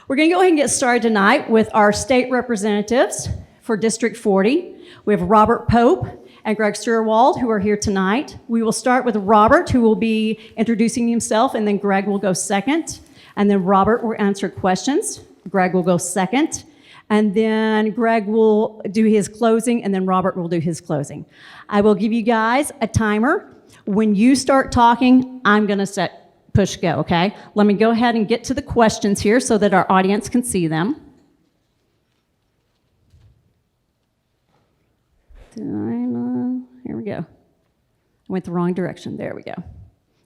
We're going to go ahead and get started tonight with our state representatives for District 40. We have Robert Pope and Greg Sturwald, who are here tonight. We will start with Robert, who will be introducing himself, and then Greg will go second. And then Robert will answer questions. Greg will go second. And then Greg will do his closing, and then Robert will do his closing. I will give you guys a timer. When you start talking, I'm going to push go, okay? Let me go ahead and get to the questions here so that our audience can see them. Here we go. I went the wrong direction. There we go.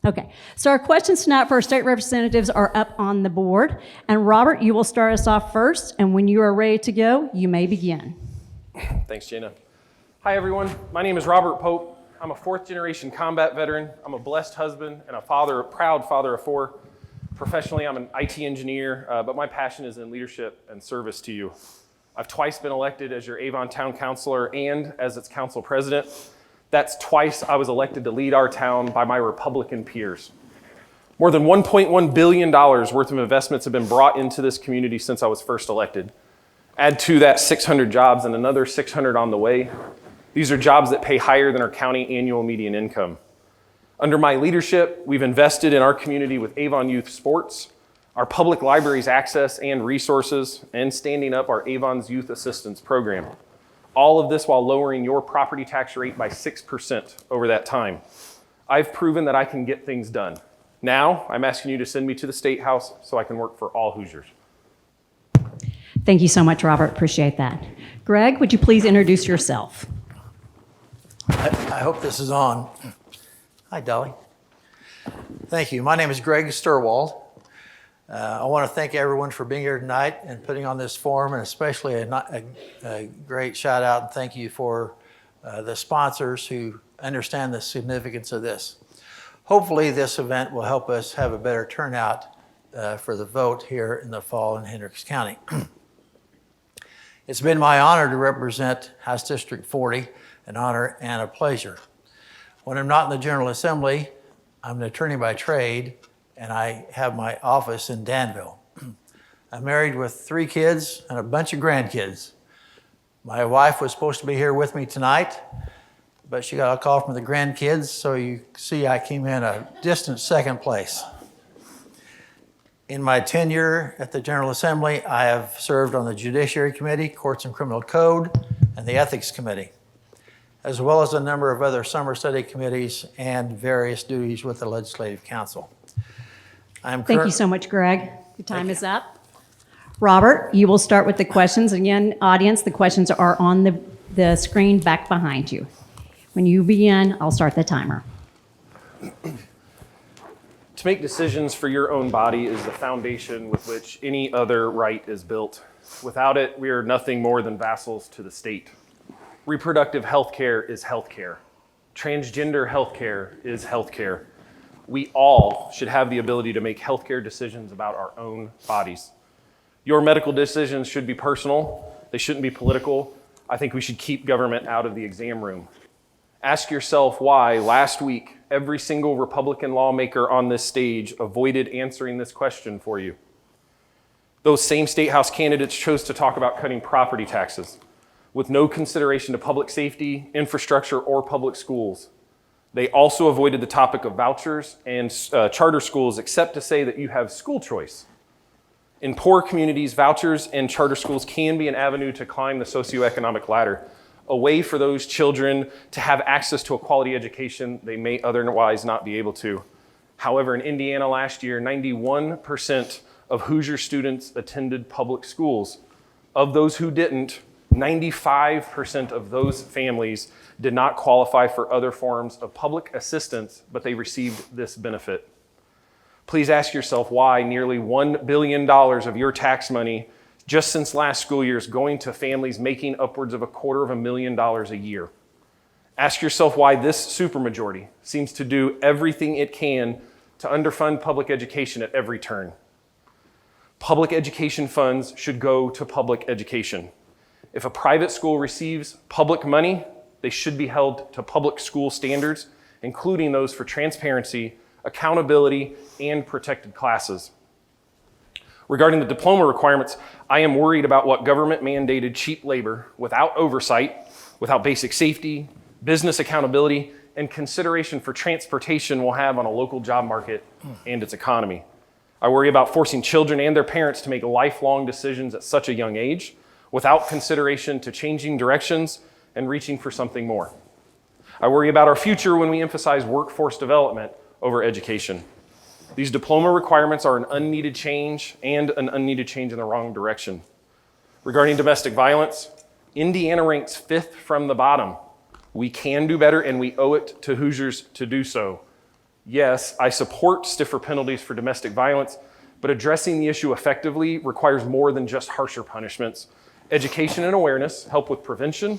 Okay, so our questions tonight for our state representatives are up on the board. And Robert, you will start us off first, and when you are ready to go, you may begin. Thanks, Jana. Hi, everyone. My name is Robert Pope. I'm a fourth-generation combat veteran. I'm a blessed husband and a proud father of four. Professionally, I'm an IT engineer, but my passion is in leadership and service to you. I've twice been elected as your Avon Town Councilor and as its council president. That's twice I was elected to lead our town by my Republican peers. More than $1.1 billion worth of investments have been brought into this community since I was first elected. Add to that 600 jobs and another 600 on the way. These are jobs that pay higher than our county annual median income. Under my leadership, we've invested in our community with Avon Youth Sports, our public libraries access and resources, and standing up our Avon's Youth Assistance Program. All of this while lowering your property tax rate by 6% over that time. I've proven that I can get things done. Now, I'm asking you to send me to the State House so I can work for all Hoosiers. Thank you so much, Robert. Appreciate that. Greg, would you please introduce yourself? I hope this is on. Hi, Dolly. Thank you. My name is Greg Sturwald. I want to thank everyone for being here tonight and putting on this forum, and especially a great shout out and thank you for the sponsors who understand the significance of this. Hopefully this event will help us have a better turnout for the vote here in the fall in Hendricks County. It's been my honor to represent House District 40, an honor and a pleasure. When I'm not in the General Assembly, I'm an attorney by trade, and I have my office in Danville. I'm married with 3 kids and a bunch of grandkids. My wife was supposed to be here with me tonight, but she got a call from the grandkids, so you see I came in a distant second place. In my tenure at the General Assembly, I have served on the Judiciary Committee, Courts and Criminal Code, and the Ethics Committee, as well as a number of other summer study committees and various duties with the Legislative Council. Thank you so much, Greg. Your time is up. Robert, you will start with the questions. Again, audience, the questions are on the screen back behind you. When you begin, I'll start the timer. To make decisions for your own body is the foundation with which any other right is built. Without it, we are nothing more than vassals to the state. Reproductive health care is health care. Transgender health care is health care. We all should have the ability to make healthcare decisions about our own bodies. Your medical decisions should be personal. They shouldn't be political. I think we should keep government out of the exam room. Ask yourself why last week every single Republican lawmaker on this stage avoided answering this question for you. Those same state house candidates chose to talk about cutting property taxes with no consideration to public safety, infrastructure, or public schools. They also avoided the topic of vouchers and charter schools, except to say that you have school choice. In poor communities, vouchers and charter schools can be an avenue to climb the socioeconomic ladder, a way for those children to have access to a quality education they may otherwise not be able to. However, in Indiana last year, 91% of Hoosier students attended public schools. Of those who didn't, 95% of those families did not qualify for other forms of public assistance, but they received this benefit. Please ask yourself why nearly $1 billion of your tax money just since last school year is going to families making upwards of $250,000 a year. Ask yourself why this supermajority seems to do everything it can to underfund public education at every turn. Public education funds should go to public education. If a private school receives public money, they should be held to public school standards, including those for transparency, accountability, and protected classes. Regarding the diploma requirements, I am worried about what government-mandated cheap labor without oversight, without basic safety, business accountability, and consideration for transportation will have on a local job market and its economy. I worry about forcing children and their parents to make lifelong decisions at such a young age without consideration to changing directions and reaching for something more. I worry about our future when we emphasize workforce development over education. These diploma requirements are an unneeded change and an unneeded change in the wrong direction. Regarding domestic violence, Indiana ranks 5th from the bottom. We can do better, and we owe it to Hoosiers to do so. Yes, I support stiffer penalties for domestic violence, but addressing the issue effectively requires more than just harsher punishments. Education and awareness help with prevention.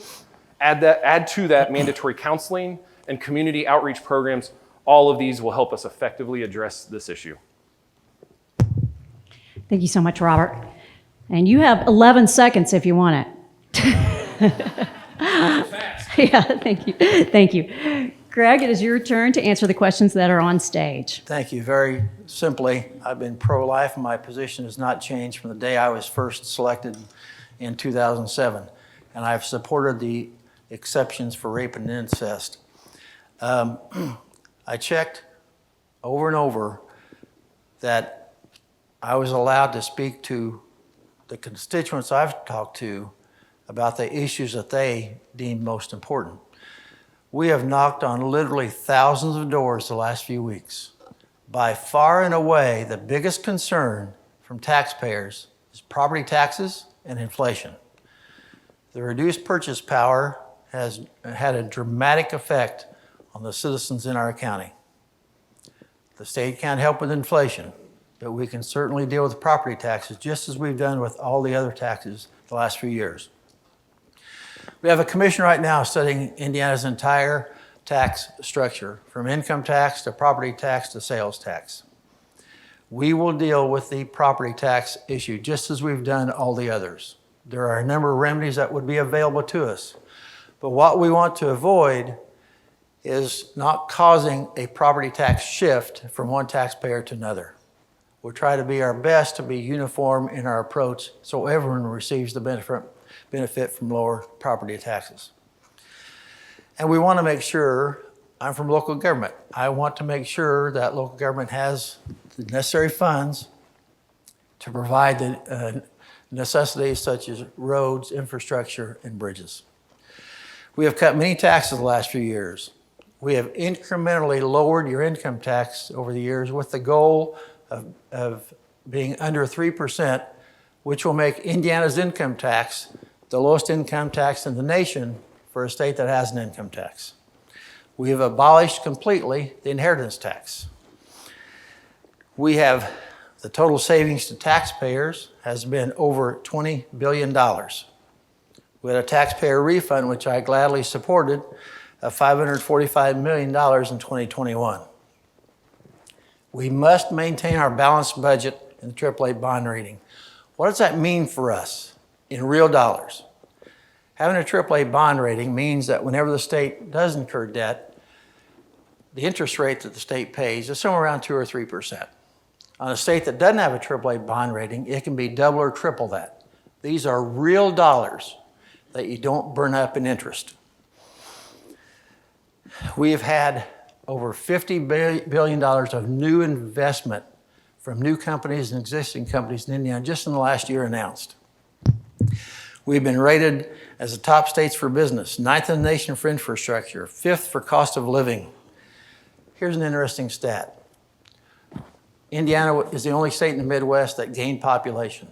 Add to that mandatory counseling and community outreach programs. All of these will help us effectively address this issue. Thank you so much, Robert. And you have 11 seconds if you want it. Yeah, thank you. Thank you. Greg, it is your turn to answer the questions that are on stage. Thank you. Very simply, I've been pro-life, and my position has not changed from the day I was first selected in 2007. And I've supported the exceptions for rape and incest. I checked over and over that I was allowed to speak to the constituents I've talked to about the issues that they deem most important. We have knocked on literally thousands of doors the last few weeks. By far and away, the biggest concern from taxpayers is property taxes and inflation. The reduced purchase power has had a dramatic effect on the citizens in our county. The state can't help with inflation, but we can certainly deal with property taxes just as we've done with all the other taxes the last few years. We have a commission right now studying Indiana's entire tax structure, from income tax to property tax to sales tax. We will deal with the property tax issue just as we've done all the others. There are a number of remedies that would be available to us. But what we want to avoid is not causing a property tax shift from one taxpayer to another. We'll try to be our best to be uniform in our approach so everyone receives the benefit from lower property taxes. And we want to make sure, I'm from local government, I want to make sure that local government has the necessary funds to provide the necessities such as roads, infrastructure, and bridges. We have cut many taxes the last few years. We have incrementally lowered your income tax over the years with the goal of being under 3%, which will make Indiana's income tax the lowest income tax in the nation for a state that has an income tax. We have abolished completely the inheritance tax. We have the total savings to taxpayers has been over $20 billion. We had a taxpayer refund, which I gladly supported, of $545 million in 2021. We must maintain our balanced budget and the AAA bond rating. What does that mean for us in real dollars? Having a AAA bond rating means that whenever the state does incur debt, the interest rate that the state pays is somewhere around 2 or 3%. On a state that doesn't have a AAA bond rating, it can be double or triple that. These are real dollars that you don't burn up in interest. We have had over $50 billion of new investment from new companies and existing companies in Indiana just in the last year announced. We've been rated as the top states for business, 9th in the nation for infrastructure, 5th for cost of living. Here's an interesting stat. Indiana is the only state in the Midwest that gained population.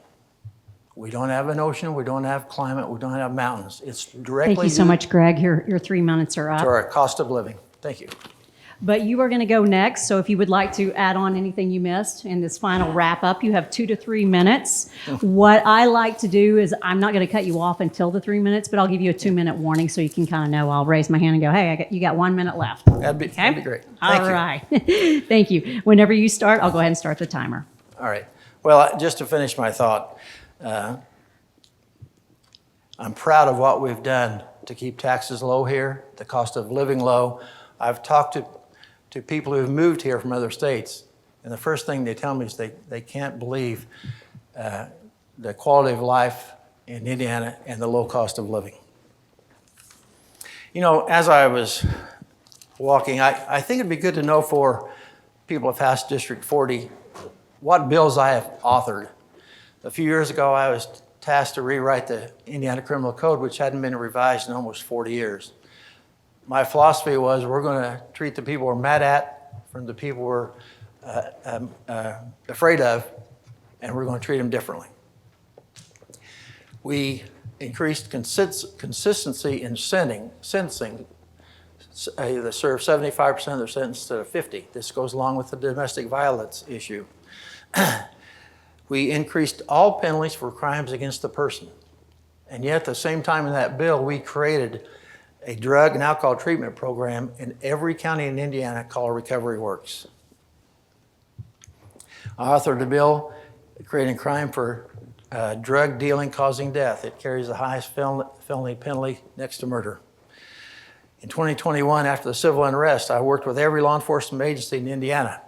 We don't have an ocean, we don't have climate, we don't have mountains. It's directly Thank you so much, Greg. Your 3 minutes are to up. our cost of living. Thank you. But you are going to go next, so if you would like to add on anything you missed in this final wrap-up, you have 2 to 3 minutes. What I like to do is I'm not going to cut you off until the 3 minutes, but I'll give you a 2-minute warning so you can kind of know. I'll raise my hand and go, hey, you got 1 minute left. That'd be great. All Thank you. right. Thank you. Whenever you start, I'll go ahead and start the timer. All right. Well, just to finish my thought, I'm proud of what we've done to keep taxes low here, the cost of living low. I've talked to people who've moved here from other states, and the first thing they tell me is they can't believe the quality of life in Indiana and the low cost of living. You know, as I was walking, I think it'd be good to know for people of House District 40 what bills I have authored. A few years ago, I was tasked to rewrite the Indiana Criminal Code, which hadn't been revised in almost 40 years. My philosophy was we're going to treat the people we're mad at from the people we're afraid of, and we're going to treat them differently. We increased consistency in sentencing. They serve 75% of their sentence instead of 50. This goes along with the domestic violence issue. We increased all penalties for crimes against the person. And yet at the same time in that bill, we created a drug and alcohol treatment program in every county in Indiana called Recovery Works. I authored a bill creating crime for drug dealing causing death. It carries the highest felony penalty next to murder. In 2021, after the civil unrest, I worked with every law enforcement agency in Indiana.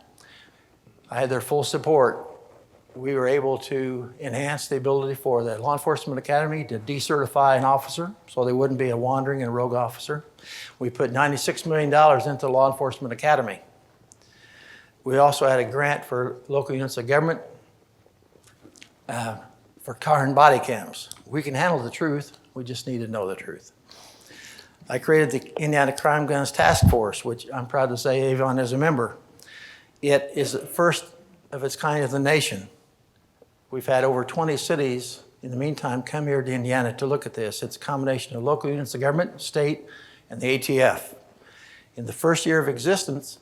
I had their full support. We were able to enhance the ability for the Law Enforcement Academy to decertify an officer so they wouldn't be a wandering and rogue officer. We put $96 million into the Law Enforcement Academy. We also had a grant for local units of government for car and body cams. We can handle the truth, we just need to know the truth. I created the Indiana Crime Guns Task Force, which I'm proud to say Avon is a member. It is the first of its kind in the nation. We've had over 20 cities in the meantime come here to Indiana to look at this. It's a combination of local units of government, state, and the ATF. In the first year of existence,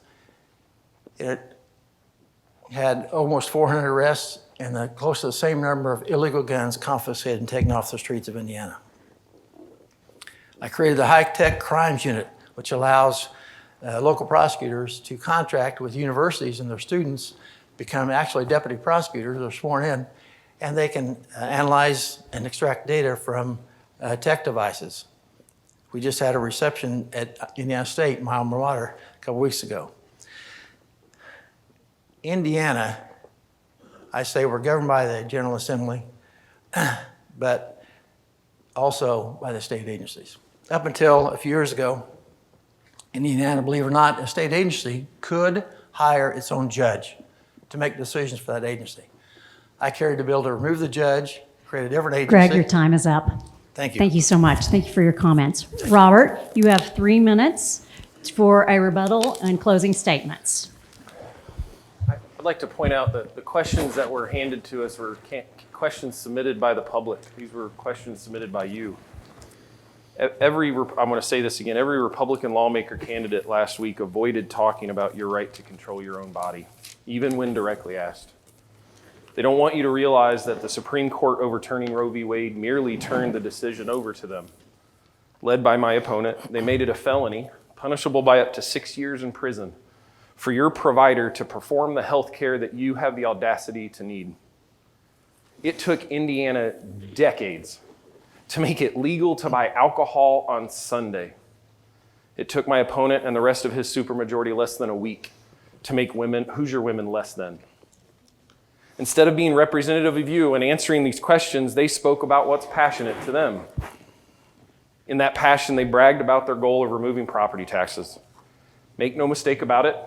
it had almost 400 arrests and close to the same number of illegal guns confiscated and taken off the streets of Indiana. I created the High-Tech Crimes Unit, which allows local prosecutors to contract with universities and their students, become actually deputy prosecutors, they're sworn in, and they can analyze and extract data from tech devices. We just had a reception at Indiana State, my alma mater, a couple weeks ago. Indiana, I say we're governed by the General Assembly, but also by the state agencies. Up until a few years ago, in Indiana, believe it or not, a state agency could hire its own judge to make decisions for that agency. I carried the bill to remove the judge, create a different agency. Greg, your time is up. Thank you. Thank you so much. Thank you for your comments. Robert, you have 3 minutes for a rebuttal and closing statements. I'd like to point out that the questions that were handed to us were questions submitted by the public. These were questions submitted by you. I'm going to say this again, every Republican lawmaker candidate last week avoided talking about your right to control your own body, even when directly asked. They don't want you to realize that the Supreme Court overturning Roe v. Wade merely turned the decision over to them. Led by my opponent, they made it a felony, punishable by up to 6 years in prison, for your provider to perform the health care that you have the audacity to need. It took Indiana decades to make it legal to buy alcohol on Sunday. It took my opponent and the rest of his supermajority less than a week to make Hoosier women less than. Instead of being representative of you and answering these questions, they spoke about what's passionate to them. In that passion, they bragged about their goal of removing property taxes. Make no mistake about it,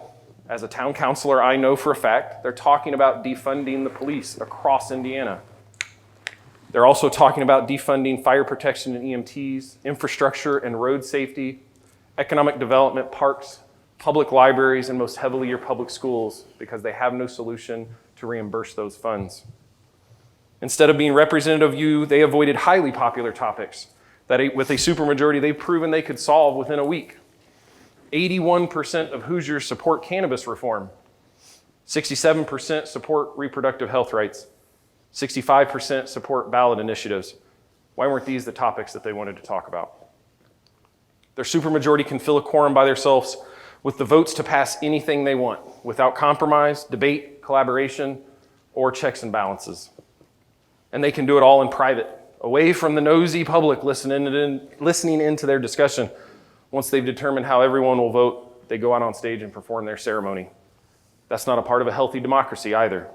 as a town councilor, I know for a fact they're talking about defunding the police across Indiana. They're also talking about defunding fire protection and EMTs, infrastructure and road safety, economic development, parks, public libraries, and most heavily your public schools, because they have no solution to reimburse those funds. Instead of being representative of you, they avoided highly popular topics that with a supermajority they've proven they could solve within a week. 81% of Hoosiers support cannabis reform. 67% support reproductive health rights. 65% support ballot initiatives. Why weren't these the topics that they wanted to talk about? Their supermajority can fill a quorum by themselves with the votes to pass anything they want without compromise, debate, collaboration, or checks and balances. And they can do it all in private, away from the nosy public listening into their discussion. Once they've determined how everyone will vote, they go out on stage and perform their ceremony. That's not a part of a healthy democracy either.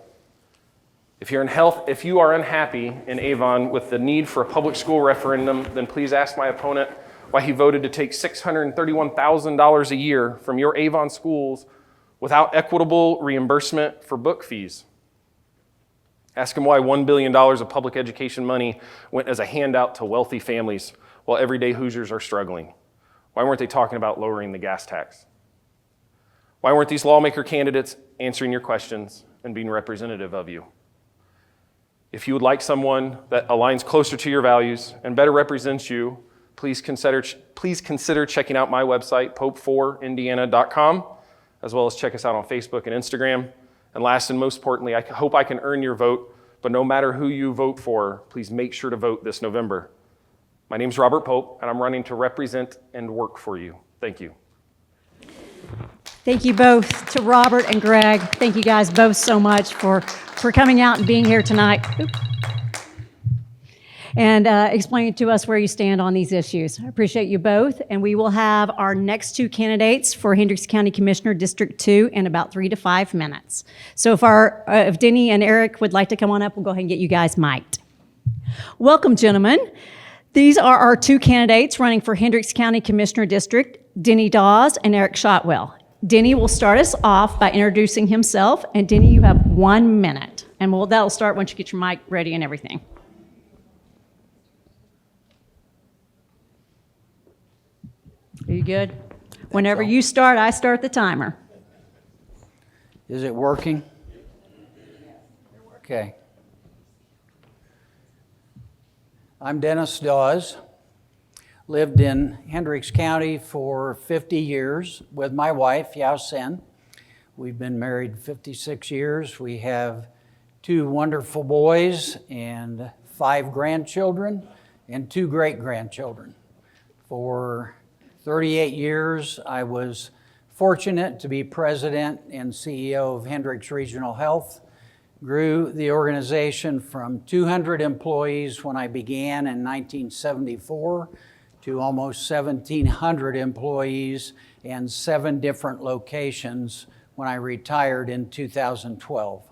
If you are unhappy in Avon with the need for a public school referendum, then please ask my opponent why he voted to take $631,000 a year from your Avon schools without equitable reimbursement for book fees. Ask him why $1 billion of public education money went as a handout to wealthy families while everyday Hoosiers are struggling. Why weren't they talking about lowering the gas tax? Why weren't these lawmaker candidates answering your questions and being representative of you? If you would like someone that aligns closer to your values and better represents you, please consider checking out my website, pope4indiana.com, as well as check us out on Facebook and Instagram. And last and most importantly, I hope I can earn your vote, but no matter who you vote for, please make sure to vote this November. My name's Robert Pope, and I'm running to represent and work for you. Thank you. Thank you both to Robert and Greg. Thank you guys both so much for coming out and being here tonight. And explaining to us where you stand on these issues. I appreciate you both, and we will have our next two candidates for Hendricks County Commissioner District 2 in about 3 to 5 minutes. So if Denny and Eric would like to come on up, we'll go ahead and get you guys mic'd. Welcome, gentlemen. These are our two candidates running for Hendricks County Commissioner District, Denny Dawes and Eric Shotwell. Denny will start us off by introducing himself, and Denny, you have 1 minute, and that'll start once you get your mic ready and everything. Are you good? Whenever you start, I start the timer. Is it working? Okay. I'm Dennis Dawes. Lived in Hendricks County for 50 years with my wife, Yao Sen. We've been married 56 years. We have 2 wonderful boys and 5 grandchildren and 2 great-grandchildren. For 38 years, I was fortunate to be president and CEO of Hendricks Regional Health. Grew the organization from 200 employees when I began in 1974 to almost 1,700 employees and 7 different locations when I retired in 2012.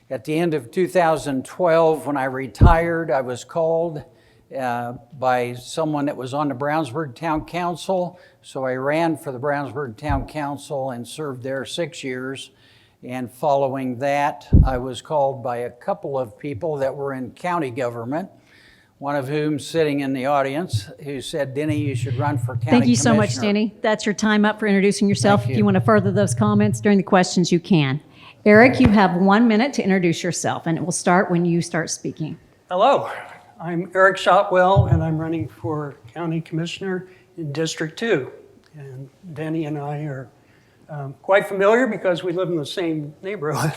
At the end of 2012, when I retired, I was called by someone that was on the Brownsburg Town Council. So I ran for the Brownsburg Town Council and served there 6 years. And following that, I was called by a couple of people that were in county government, one of whom sitting in the audience, who said, Denny, you should run for county Thank you so much, commissioner." Denny. That's your time up for introducing yourself. Thank If you. you want to further those comments during the questions, you can. Eric, you have 1 minute to introduce yourself, and it will start when you start speaking. Hello, I'm Eric Shotwell, and I'm running for County Commissioner in District 2. And Denny and I are quite familiar because we live in the same neighborhood.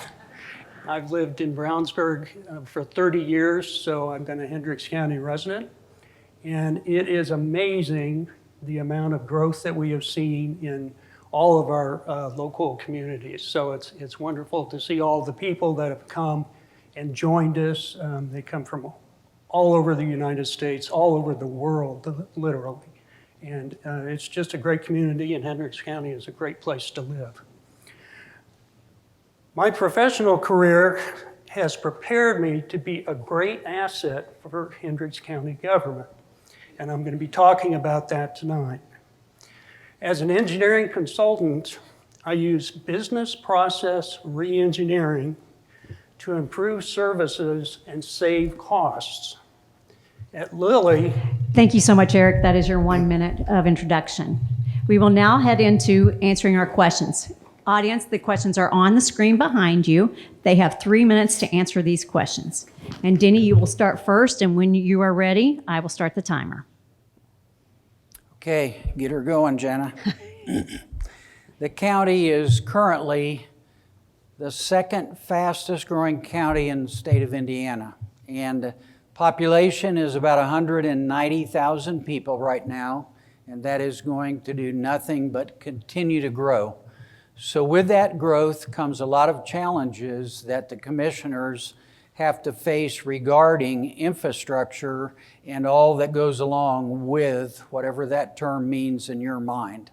I've lived in Brownsburg for 30 years, so I've been a Hendricks County resident. And it is amazing the amount of growth that we have seen in all of our local communities. So it's wonderful to see all the people that have come and joined us. They come from all over the United States, all over the world, literally. And it's just a great community, and Hendricks County is a great place to live. My professional career has prepared me to be a great asset for Hendricks County government, and I'm going to be talking about that tonight. As an engineering consultant, I use business process reengineering to improve services and save costs. At Lilly, Thank you so much, Eric. That is your 1 minute of introduction. We will now head into answering our questions. Audience, the questions are on the screen behind you. They have 3 minutes to answer these questions. And Denny, you will start first, and when you are ready, I will start the timer. Okay, get her going, Jenna. The county is currently the second fastest growing county in the state of Indiana. And population is about 190,000 people right now, and that is going to do nothing but continue to grow. So with that growth comes a lot of challenges that the commissioners have to face regarding infrastructure and all that goes along with whatever that term means in your mind.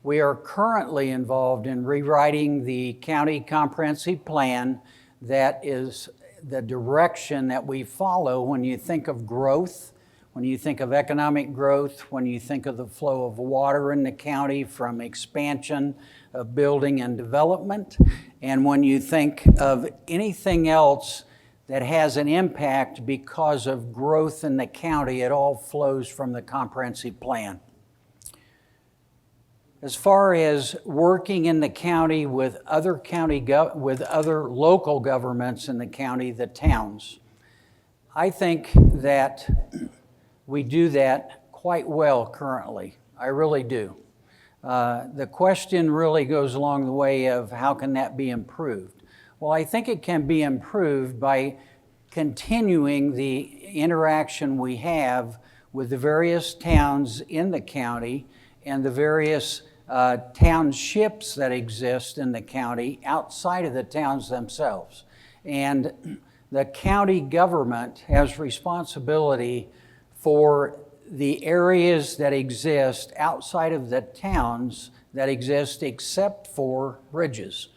We are currently involved in rewriting the county comprehensive plan that is the direction that we follow when you think of growth, when you think of economic growth, when you think of the flow of water in the county from expansion of building and development, and when you think of anything else that has an impact because of growth in the county, it all flows from the comprehensive plan. As far as working in the county with other local governments in the county, the towns, I think that we do that quite well currently. I really do. The question really goes along the way of how can that be improved? Well, I think it can be improved by continuing the interaction we have with the various towns in the county and the various townships that exist in the county outside of the towns themselves. And the county government has responsibility for the areas that exist outside of the towns that exist except for bridges.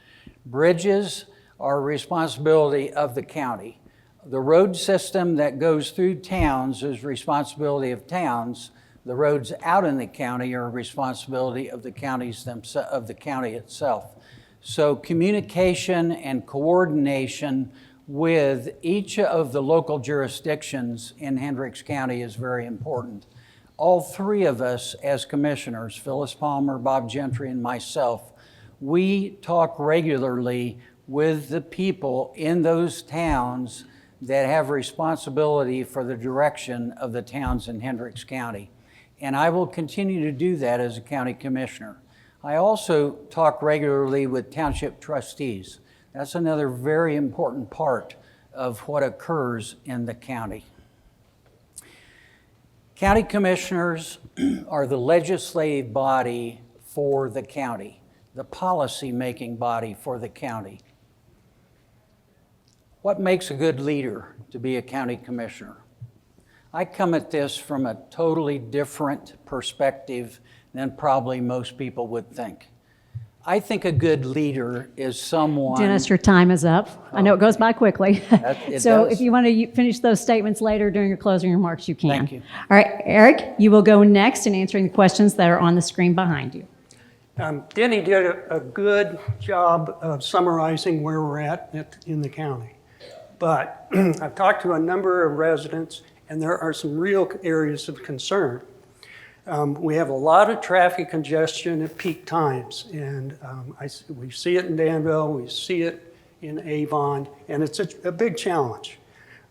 Bridges are a responsibility of the county. The road system that goes through towns is responsibility of towns. The roads out in the county are a responsibility of the counties of the county itself. So communication and coordination with each of the local jurisdictions in Hendricks County is very important. All three of us as commissioners, Phyllis Palmer, Bob Gentry, and myself, we talk regularly with the people in those towns that have responsibility for the direction of the towns in Hendricks County. And I will continue to do that as a county commissioner. I also talk regularly with township trustees. That's another very important part of what occurs in the county. County commissioners are the legislative body for the county, the policy-making body for the county. What makes a good leader to be a county commissioner? I come at this from a totally different perspective than probably most people would think. I think a good leader is someone... Dennis, your time is up. I know it goes by quickly. It So does. if you want to finish those statements later during your closing remarks, you can. Thank you. All right, Eric, you will go next in answering the questions that are on the screen behind you. Denny did a good job of summarizing where we're at in the county. But I've talked to a number of residents, and there are some real areas of concern. We have a lot of traffic congestion at peak times, and we see it in Danville, we see it in Avon, and it's a big challenge.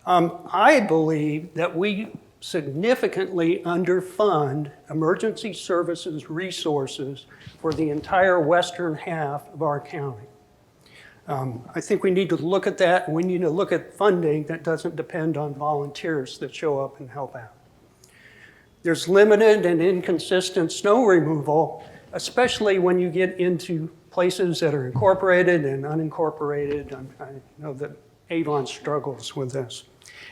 I believe that we significantly underfund emergency services resources for the entire western half of our county. I think we need to look at that, and we need to look at funding that doesn't depend on volunteers that show up and help out. There's limited and inconsistent snow removal, especially when you get into places that are incorporated and unincorporated. I know that Avon struggles with this.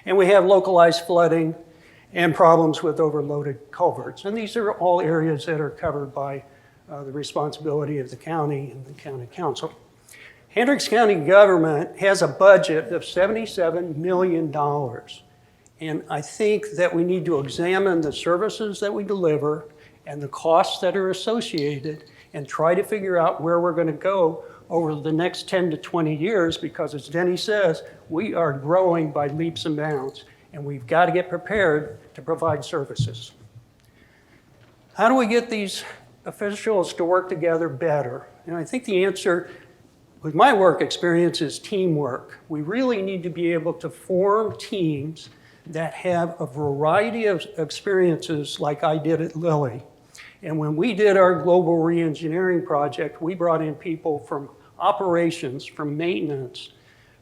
And we have localized flooding and problems with overloaded culverts. And these are all areas that are covered by the responsibility of the county and the county council. Hendricks County government has a budget of $77 million. And I think that we need to examine the services that we deliver and the costs that are associated and try to figure out where we're going to go over the next 10 to 20 years, because as Denny says, we are growing by leaps and bounds, and we've got to get prepared to provide services. How do we get these officials to work together better? And I think the answer, with my work experience, is teamwork. We really need to be able to form teams that have a variety of experiences like I did at Lilly. And when we did our global reengineering project, we brought in people from operations, from maintenance,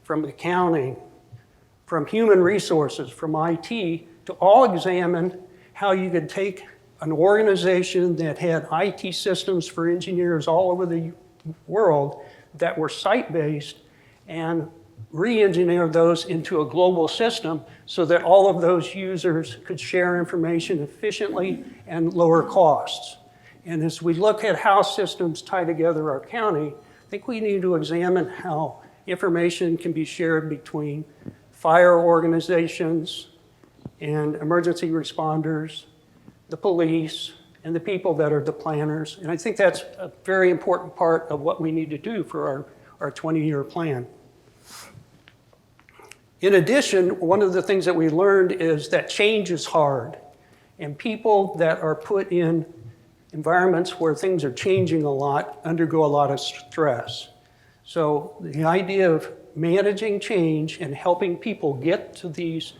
from accounting, from human resources, from IT, to all examine how you could take an organization that had IT systems for engineers all over the world that were site-based and re-engineer those into a global system so that all of those users could share information efficiently and lower costs. And as we look at how systems tie together our county, I think we need to examine how information can be shared between fire organizations and emergency responders, the police, and the people that are the planners. And I think that's a very important part of what we need to do for our 20-year plan. In addition, one of the things that we learned is that change is hard. And people that are put in environments where things are changing a lot undergo a lot of stress. So the idea of managing change and helping people get to these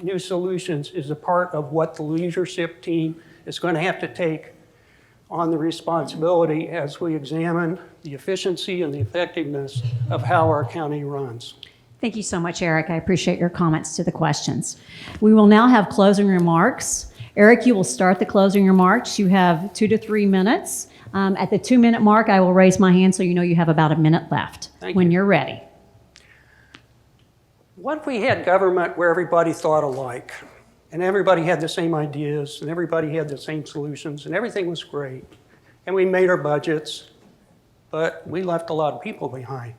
new solutions is a part of what the leadership team is going to have to take on the responsibility as we examine the efficiency and the effectiveness of how our county runs. Thank you so much, Eric. I appreciate your comments to the questions. We will now have closing remarks. Eric, you will start the closing remarks. You have 2 to 3 minutes. At the 2-minute mark, I will raise my hand so you know you have about a minute left when you're ready. What if we had government where everybody thought alike, and everybody had the same ideas, and everybody had the same solutions, and everything was great, and we made our budgets, but we left a lot of people behind?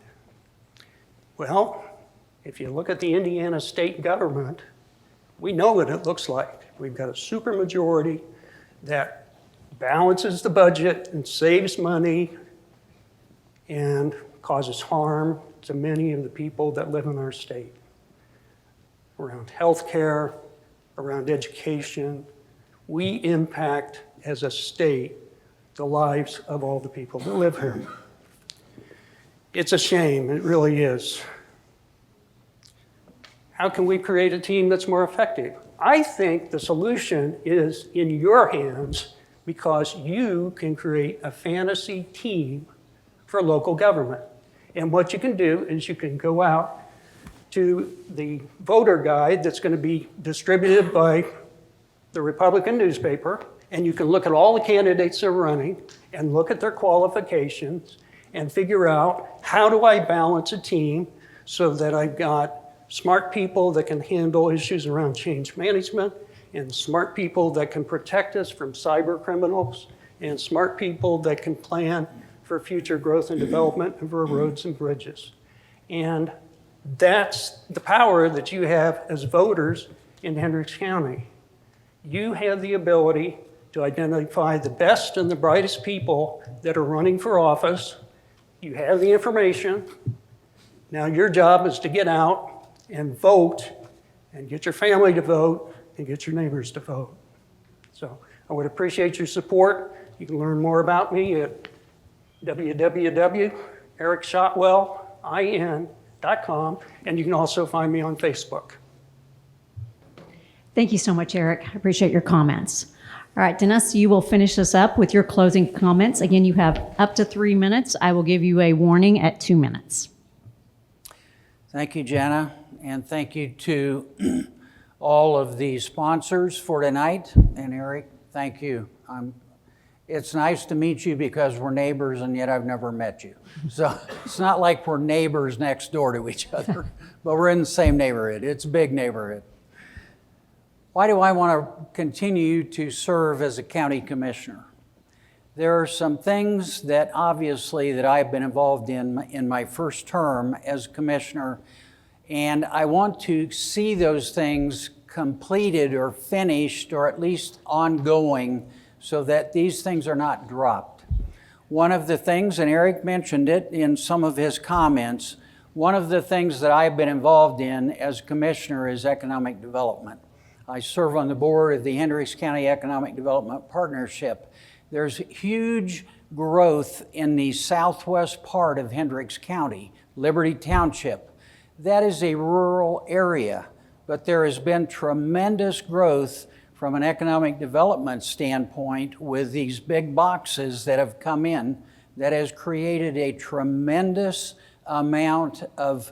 Well, if you look at the Indiana state government, we know what it looks like. We've got a supermajority that balances the budget and saves money and causes harm to many of the people that live in our state. Around healthcare, around education, we impact as a state the lives of all the people that live here. It's a shame, it really is. How can we create a team that's more effective? I think the solution is in your hands because you can create a fantasy team for local government. And what you can do is you can go out to the voter guide that's going to be distributed by the Republican newspaper, and you can look at all the candidates that are running and look at their qualifications and figure out, how do I balance a team so that I've got smart people that can handle issues around change management, and smart people that can protect us from cyber criminals, and smart people that can plan for future growth and development of our roads and bridges. And that's the power that you have as voters in Hendricks County. You have the ability to identify the best and the brightest people that are running for office. You have the information. Now your job is to get out and vote and get your family to vote and get your neighbors to vote. So I would appreciate your support. You can learn more about me at www.ericshotwellin.com, and you can also find me on Facebook. Thank you so much, Eric. I appreciate your comments. All right, Dennis, you will finish us up with your closing comments. Again, you have up to 3 minutes. I will give you a warning at 2 minutes. Thank you, Jenna, and thank you to all of the sponsors for tonight. And Eric, thank you. It's nice to meet you because we're neighbors and yet I've never met you. So it's not like we're neighbors next door to each other, but we're in the same neighborhood. It's a big neighborhood. Why do I want to continue to serve as a county commissioner? There are some things that obviously that I've been involved in my first term as commissioner, and I want to see those things completed or finished or at least ongoing so that these things are not dropped. One of the things, and Eric mentioned it in some of his comments, one of the things that I've been involved in as commissioner is economic development. I serve on the board of the Hendricks County Economic Development Partnership. There's huge growth in the southwest part of Hendricks County, Liberty Township. That is a rural area, but there has been tremendous growth from an economic development standpoint with these big boxes that have come in that has created a tremendous amount of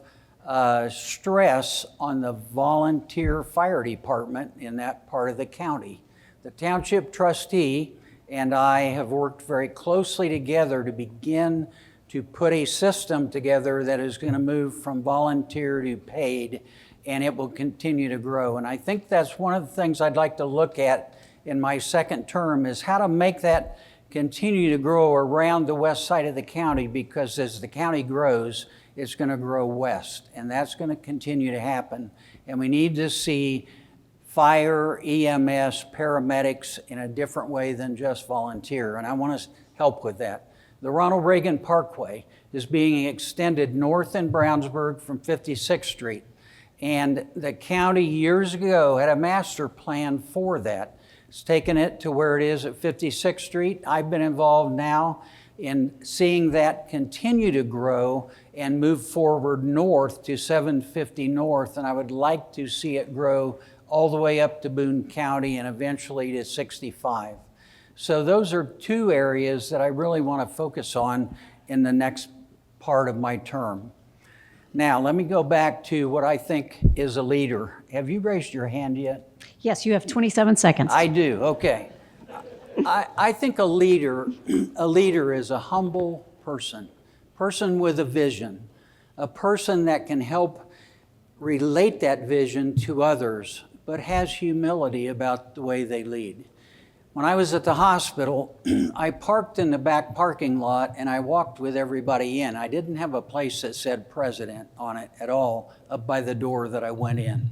stress on the volunteer fire department in that part of the county. The township trustee and I have worked very closely together to begin to put a system together that is going to move from volunteer to paid, and it will continue to grow. And I think that's one of the things I'd like to look at in my second term is how to make that continue to grow around the west side of the county, because as the county grows, it's going to grow west, and that's going to continue to happen. And we need to see fire, EMS, paramedics in a different way than just volunteer, and I want to help with that. The Ronald Reagan Parkway is being extended north in Brownsburg from 56th Street, and the county years ago had a master plan for that. It's taken it to where it is at 56th Street. I've been involved now in seeing that continue to grow and move forward north to 750 North, and I would like to see it grow all the way up to Boone County and eventually to 65. So those are two areas that I really want to focus on in the next part of my term. Now, let me go back to what I think is a leader. Have you raised your hand yet? Yes, you have 27 seconds. I do, okay. I think a leader is a humble person with a vision, a person that can help relate that vision to others, but has humility about the way they lead. When I was at the hospital, I parked in the back parking lot and I walked with everybody in. I didn't have a place that said president on it at all up by the door that I went in.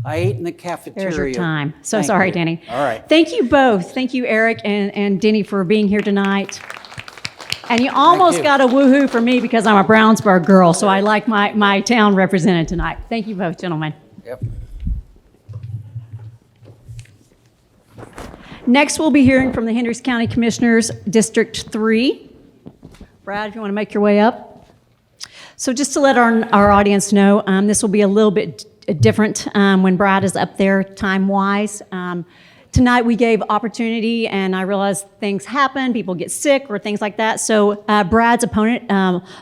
I ate in the cafeteria. There's your time. So Thank sorry, you. Denny. All right. Thank you both. Thank you, Eric and Denny, for being here tonight. And you almost you. got a woohoo for me because I'm a Brownsburg girl, so I like my town represented tonight. Thank you both, gentlemen. Yep. Next, we'll be hearing from the Hendricks County Commissioners, District 3. Brad, if you want to make your way up. So just to let our audience know, this will be a little bit different when Brad is up there time-wise. Tonight we gave opportunity, and I realize things happen, people get sick or things like that. So Brad's opponent,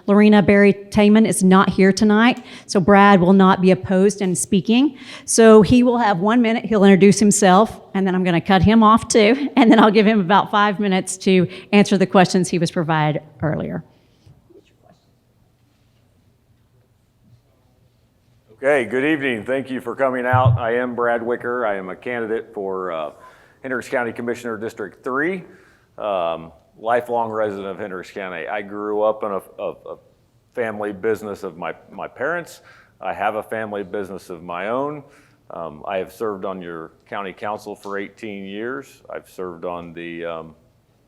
Lorena Barry Taman, is not here tonight. So Brad will not be opposed in speaking. So he will have 1 minute. He'll introduce himself, and then I'm going to cut him off too. And then I'll give him about 5 minutes to answer the questions he was provided earlier. Okay, good evening. Thank you for coming out. I am Brad Wicker. I am a candidate for Hendricks County Commissioner District 3, lifelong resident of Hendricks County. I grew up in a family business of my parents. I have a family business of my own. I have served on your county council for 18 years. I've served on the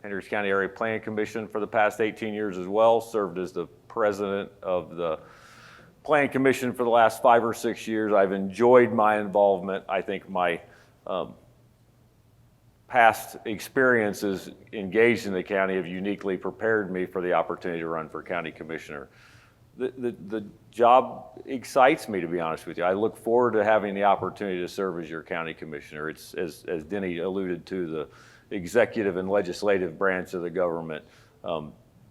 Hendricks County Area Planning Commission for the past 18 years as well, served as the president of the Planning Commission for the last 5 or 6 years. I've enjoyed my involvement. I think my past experiences engaged in the county have uniquely prepared me for the opportunity to run for county commissioner. The job excites me, to be honest with you. I look forward to having the opportunity to serve as your county commissioner. It's, as Denny alluded to, the executive and legislative branch of the government.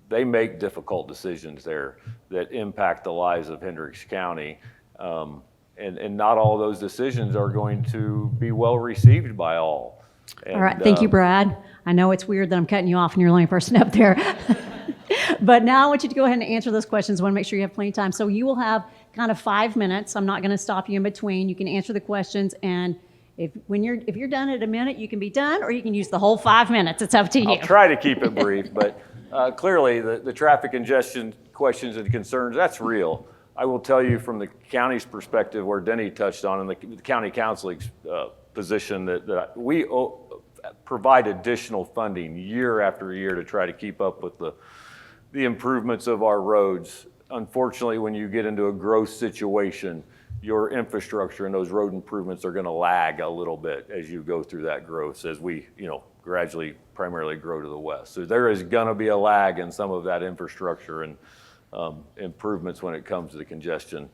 They make difficult decisions there that impact the lives of Hendricks County. And not all those decisions are going to be well received by all. And, All right, thank you, Brad. I know it's weird that I'm cutting you off and you're the only person up there. But now I want you to go ahead and answer those questions. I want to make sure you have plenty of time. So you will have kind of 5 minutes. I'm not going to stop you in between. You can answer the questions, and if you're done at a minute, you can be done, or you can use the whole 5 minutes. It's up to you. I'll try to keep it brief, but clearly the traffic congestion questions and concerns, that's real. I will tell you from the county's perspective, where Denny touched on in the county council position, that we provide additional funding year after year to try to keep up with the improvements of our roads. Unfortunately, when you get into a growth situation, your infrastructure and those road improvements are going to lag a little bit as you go through that growth, as we gradually primarily grow to the west. So there is going to be a lag in some of that infrastructure and improvements when it comes to the congestion.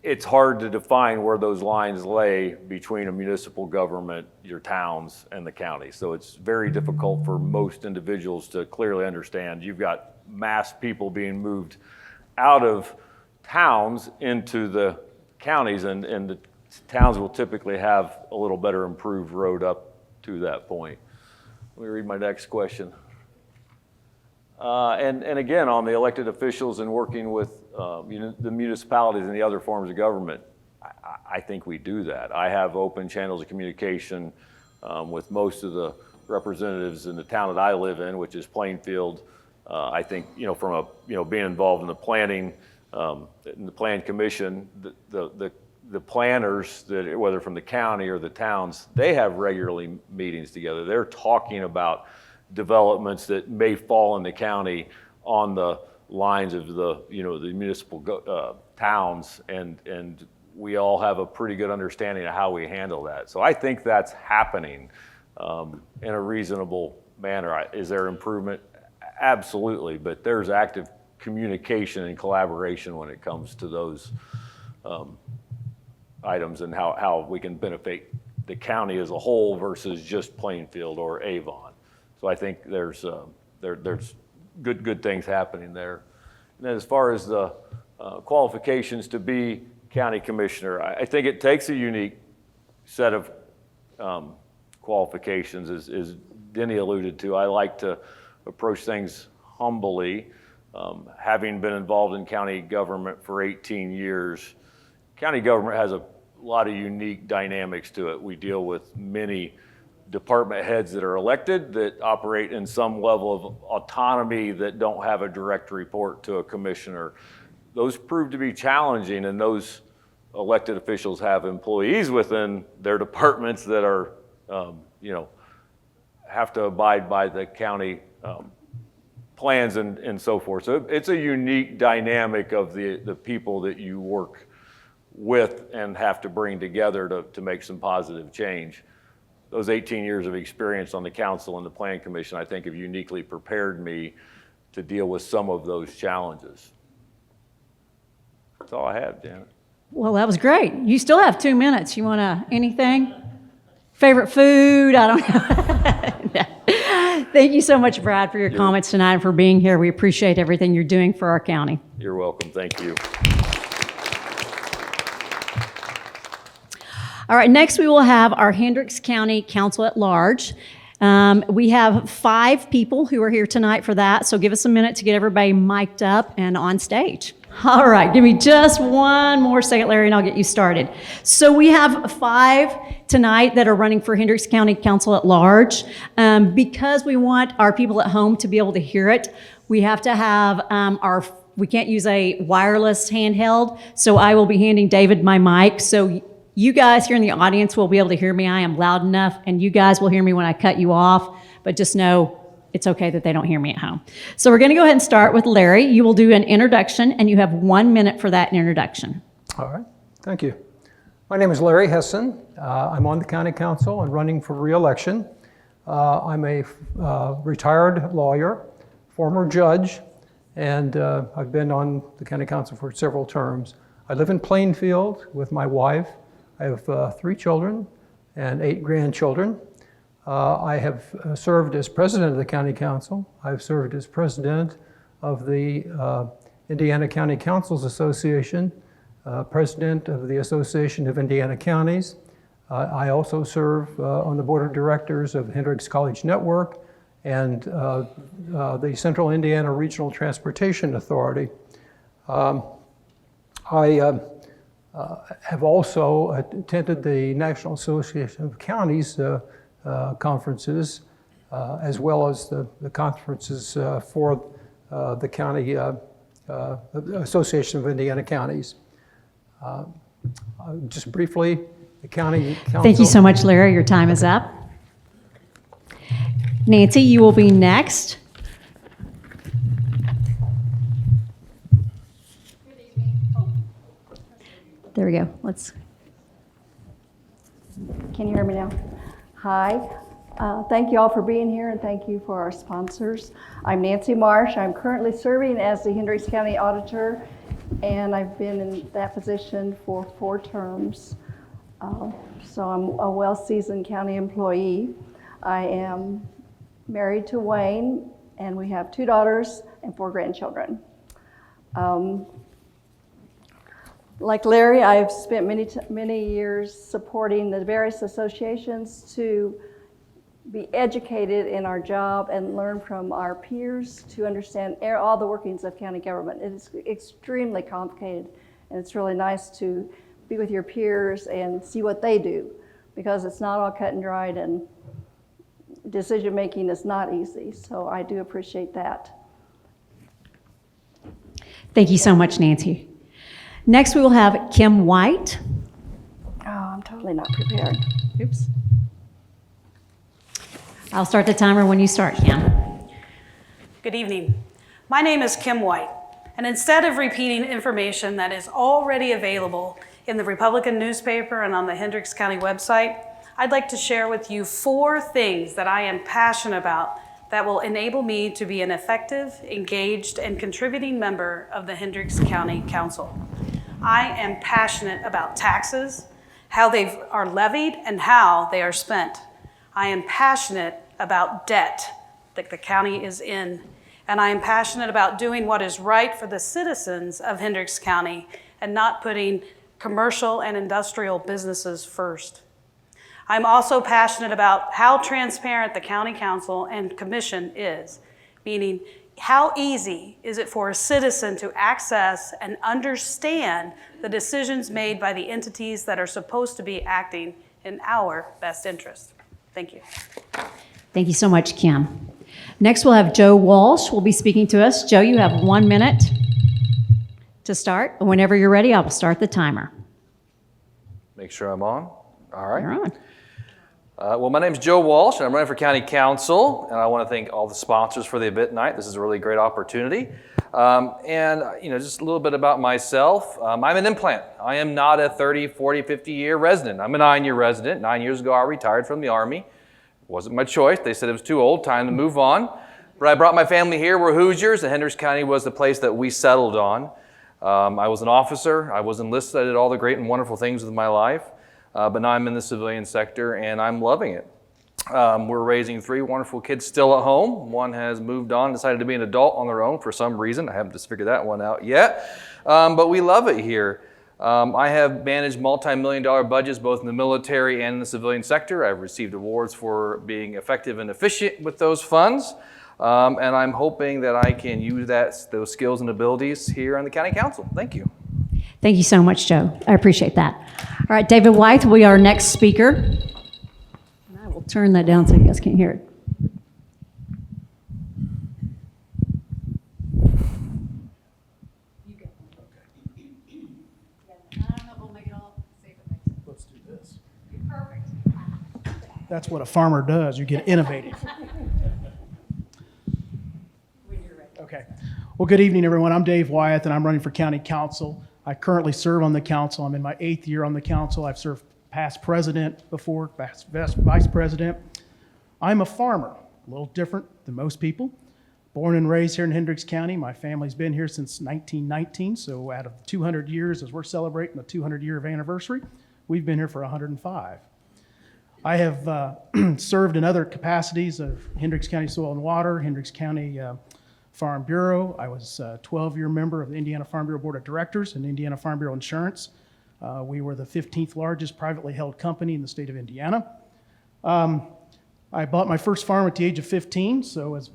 It's hard to define where those lines lay between a municipal government, your towns, and the county. So it's very difficult for most individuals to clearly understand. You've got mass people being moved out of towns into the counties, and the towns will typically have a little better improved road up to that point. Let me read my next question. And again, on the elected officials and working with the municipalities and the other forms of government, I think we do that. I have open channels of communication with most of the representatives in the town that I live in, which is Plainfield. I think, from being involved in the planning in the Plan Commission, the planners, that whether from the county or the towns, they have regularly meetings together. They're talking about developments that may fall in the county on the lines of the municipal towns, and we all have a pretty good understanding of how we handle that. So I think that's happening in a reasonable manner. Is there improvement? Absolutely, but there's active communication and collaboration when it comes to those items and how we can benefit the county as a whole versus just Plainfield or Avon. So I think there's good things happening there. And then as far as the qualifications to be county commissioner, I think it takes a unique set of qualifications, as Denny alluded to. I like to approach things humbly. Having been involved in county government for 18 years, county government has a lot of unique dynamics to it. We deal with many department heads that are elected that operate in some level of autonomy that don't have a direct report to a commissioner. Those prove to be challenging, and those elected officials have employees within their departments that are, have to abide by the county plans and so forth. So it's a unique dynamic of the people that you work with and have to bring together to make some positive change. Those 18 years of experience on the council and the Plan Commission, I think, have uniquely prepared me to deal with some of those challenges. That's all I have, Janet. Well, that was great. You still have 2 minutes. You want to, anything? Favorite food? I don't know. Thank you so much, Brad, for your comments tonight and for being here. We appreciate everything you're doing for our county. You're welcome. Thank you. All right, next we will have our Hendricks County Council at Large. We have 5 people who are here tonight for that, so give us a minute to get everybody mic'd up and on stage. All right, give me just one more second, Larry, and I'll get you started. So we have 5 tonight that are running for Hendricks County Council at Large. Because we want our people at home to be able to hear it, we have to have we can't use a wireless handheld, so I will be handing David my mic. So you guys here in the audience will be able to hear me. I am loud enough, and you guys will hear me when I cut you off, but just know it's okay that they don't hear me at home. So we're gonna go ahead and start with Larry. You will do an introduction, and you have 1 minute for that introduction. All right, thank you. My name is Larry Hessen. I'm on the county council and running for re-election. I'm a retired lawyer, former judge, and I've been on the county council for several terms. I live in Plainfield with my wife. I have 3 children and 8 grandchildren. I have served as president of the county council. I've served as president of the Indiana County Councils Association, president of the Association of Indiana Counties. I also serve on the board of directors of Hendricks College Network and the Central Indiana Regional Transportation Authority. I have also attended the National Association of Counties conferences, as well as the conferences for the County Association of Indiana Counties. Just briefly, the county council. Thank you so much, Larry. Your time is up. Nancy, you will be next. There we go. Can you hear me now? Hi. Thank you all for being here, and thank you for our sponsors. I'm Nancy Marsh. I'm currently serving as the Hendricks County Auditor, and I've been in that position for 4 terms. So I'm a well-seasoned county employee. I am married to Wayne, and we have 2 daughters and 4 grandchildren. Like Larry, I've spent many years supporting the various associations to be educated in our job and learn from our peers to understand all the workings of county government. It is extremely complicated, and it's really nice to be with your peers and see what they do, because it's not all cut and dried, and decision making is not easy. So I do appreciate that. Thank you so much, Nancy. Next, we will have Kim White. Oh, I'm totally not prepared. Oops. I'll start the timer when you start, Kim. Good evening. My name is Kim White, and instead of repeating information that is already available in the Republican newspaper and on the Hendricks County website, I'd like to share with you 4 things that I am passionate about that will enable me to be an effective, engaged, and contributing member of the Hendricks County Council. I am passionate about taxes, how they are levied, and how they are spent. I am passionate about debt that the county is in, and I am passionate about doing what is right for the citizens of Hendricks County and not putting commercial and industrial businesses first. I'm also passionate about how transparent the county council and commission is, meaning how easy is it for a citizen to access and understand the decisions made by the entities that are supposed to be acting in our best interest. Thank you. Thank you so much, Kim. Next, we'll have Joe Walsh will be speaking to us. Joe, you have 1 minute to start. Whenever you're ready, I'll start the timer. Make sure I'm on. All right. You're on. Well, my name is Joe Walsh, and I'm running for County Council, and I want to thank all the sponsors for the event tonight. This is a really great opportunity. Just a little bit about myself. I'm an implant. I am not a 30, 40, 50-year resident. I'm a 9-year resident. 9 years ago, I retired from the Army. It wasn't my choice. They said it was too old, time to move on. But I brought my family here. We're Hoosiers, and Hendricks County was the place that we settled on. I was an officer. I was enlisted. I did all the great and wonderful things with my life. But now I'm in the civilian sector, and I'm loving it. We're raising 3 wonderful kids still at home. One has moved on, decided to be an adult on their own for some reason. I haven't just figured that one out yet. But we love it here. I have managed multi-million-dollar budgets both in the military and in the civilian sector. I've received awards for being effective and efficient with those funds. And I'm hoping that I can use those skills and abilities here on the County Council. Thank you. Thank you so much, Joe. I appreciate that. All right, David Wythe will be our next speaker. And I will turn that down so you guys can hear it. Let's do this. That's what a farmer does. You get innovative. Okay. Well, good evening, everyone. I'm Dave Wyeth, and I'm running for County Council. I currently serve on the council. I'm in my 8th year on the council. I've served past president before, past vice president. I'm a farmer, a little different than most people. Born and raised here in Hendricks County. My family's been here since 1919, so out of 200 years, as we're celebrating the 200-year anniversary, we've been here for 105. I have served in other capacities of Hendricks County Soil and Water, Hendricks County Farm Bureau. I was a 12-year member of the Indiana Farm Bureau Board of Directors and Indiana Farm Bureau Insurance. We were the 15th largest privately held company in the state of Indiana. I bought my first farm at the age of 15, so as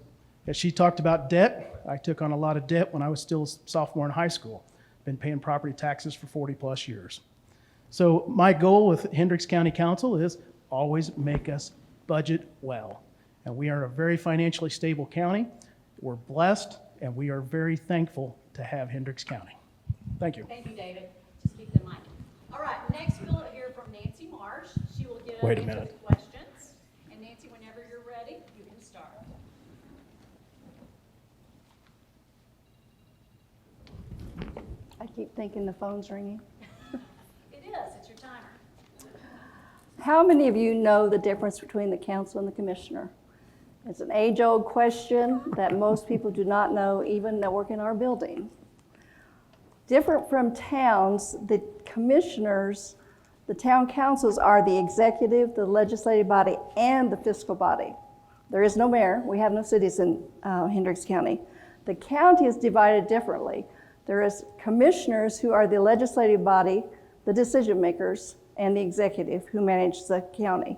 she talked about debt, I took on a lot of debt when I was still a sophomore in high school. Been paying property taxes for 40 plus years. So my goal with Hendricks County Council is always make us budget well. And we are a very financially stable county. We're blessed, and we are very thankful to have Hendricks County. Thank you. Thank you, David. Just keep the mic. All right, next we'll hear from Nancy Marsh. She will get Wait a into minute. the questions. And Nancy, whenever you're ready, you can start. I keep thinking the phone's ringing. It is. It's your timer. How many of you know the difference between the council and the commissioner? It's an age-old question that most people do not know, even that work in our building. Different from towns, the commissioners, the town councils are the executive, the legislative body, and the fiscal body. There is no mayor. We have no cities in Hendricks County. The county is divided differently. There is commissioners who are the legislative body, the decision makers, and the executive who manage the county.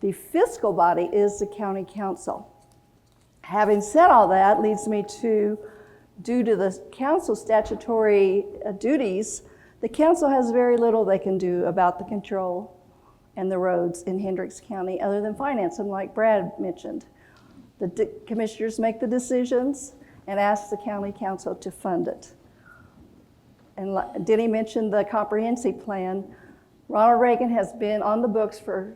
The fiscal body is the county council. Having said all that leads me to, due to the council statutory duties, the council has very little they can do about the control and the roads in Hendricks County other than finance them, like Brad mentioned. The commissioners make the decisions and ask the county council to fund it. And Denny mentioned the comprehensive plan. Ronald Reagan has been on the books for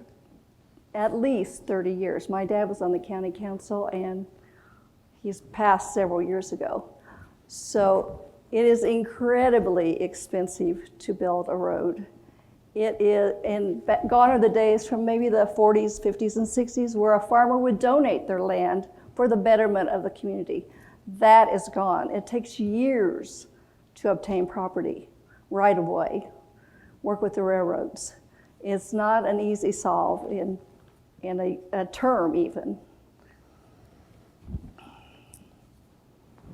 at least 30 years. My dad was on the county council and he's passed several years ago. So it is incredibly expensive to build a road. It is, and gone are the days from maybe the 40s, 50s, and 60s where a farmer would donate their land for the betterment of the community. That is gone. It takes years to obtain property, right of way, work with the railroads. It's not an easy solve in a term even.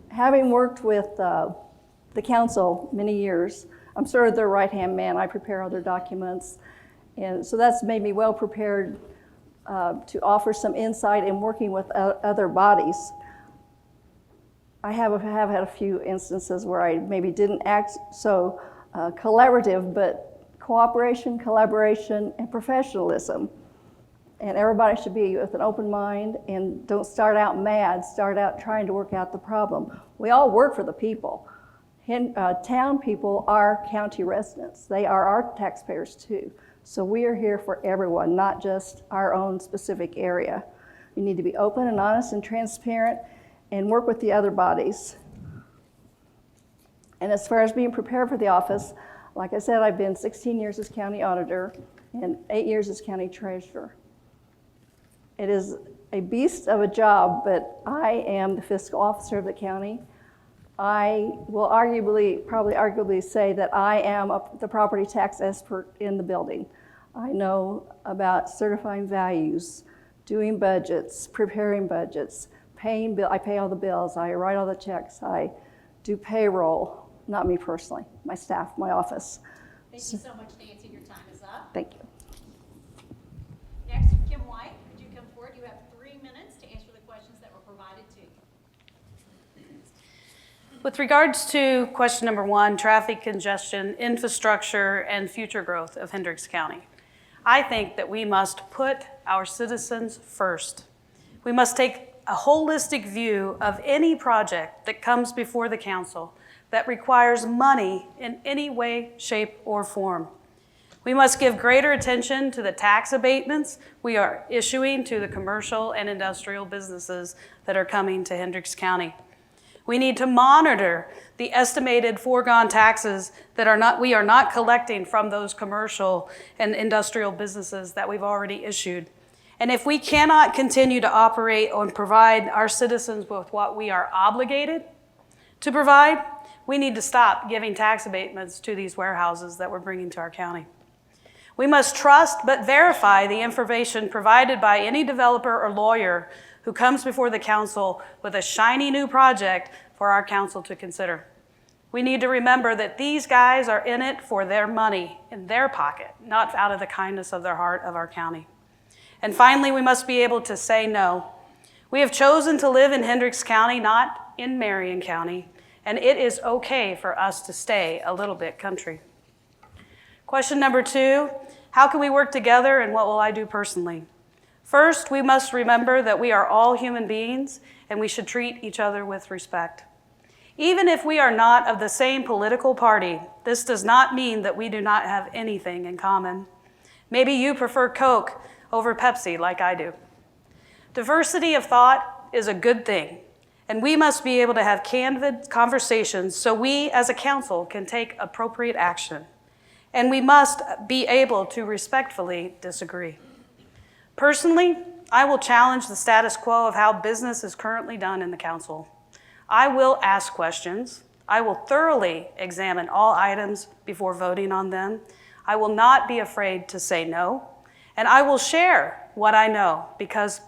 Having worked with the council many years, I'm sort of their right-hand man. I prepare all their documents. And so that's made me well prepared to offer some insight in working with other bodies. I have had a few instances where I maybe didn't act so collaborative, but cooperation, collaboration, and professionalism. And everybody should be with an open mind and don't start out mad, start out trying to work out the problem. We all work for the people. Town people are county residents. They are our taxpayers too. So we are here for everyone, not just our own specific area. We need to be open and honest and transparent and work with the other bodies. And as far as being prepared for the office, like I said, I've been 16 years as county auditor and 8 years as county treasurer. It is a beast of a job, but I am the fiscal officer of the county. I will probably arguably say that I am the property tax expert in the building. I know about certifying values, doing budgets, preparing budgets, paying bill. I pay all the bills. I write all the checks. I do payroll. Not me personally, my staff, my office. Thank you so much, Nancy. Your time is up. Thank you. Next, Kim White, would you come forward? You have 3 minutes to answer the questions that were provided to you. With regards to question number 1, traffic congestion, infrastructure, and future growth of Hendricks County, I think that we must put our citizens first. We must take a holistic view of any project that comes before the council that requires money in any way, shape, or form. We must give greater attention to the tax abatements we are issuing to the commercial and industrial businesses that are coming to Hendricks County. We need to monitor the estimated foregone taxes that we are not collecting from those commercial and industrial businesses that we've already issued. And if we cannot continue to operate and provide our citizens with what we are obligated to provide, we need to stop giving tax abatements to these warehouses that we're bringing to our county. We must trust but verify the information provided by any developer or lawyer who comes before the council with a shiny new project for our council to consider. We need to remember that these guys are in it for their money in their pocket, not out of the kindness of their heart of our county. And finally, we must be able to say no. We have chosen to live in Hendricks County, not in Marion County, and it is okay for us to stay a little bit country. Question number 2, how can we work together and what will I do personally? First, we must remember that we are all human beings and we should treat each other with respect. Even if we are not of the same political party, this does not mean that we do not have anything in common. Maybe you prefer Coke over Pepsi like I do. Diversity of thought is a good thing, and we must be able to have candid conversations so we as a council can take appropriate action. And we must be able to respectfully disagree. Personally, I will challenge the status quo of how business is currently done in the council. I will ask questions. I will thoroughly examine all items before voting on them. I will not be afraid to say no. And I will share what I know because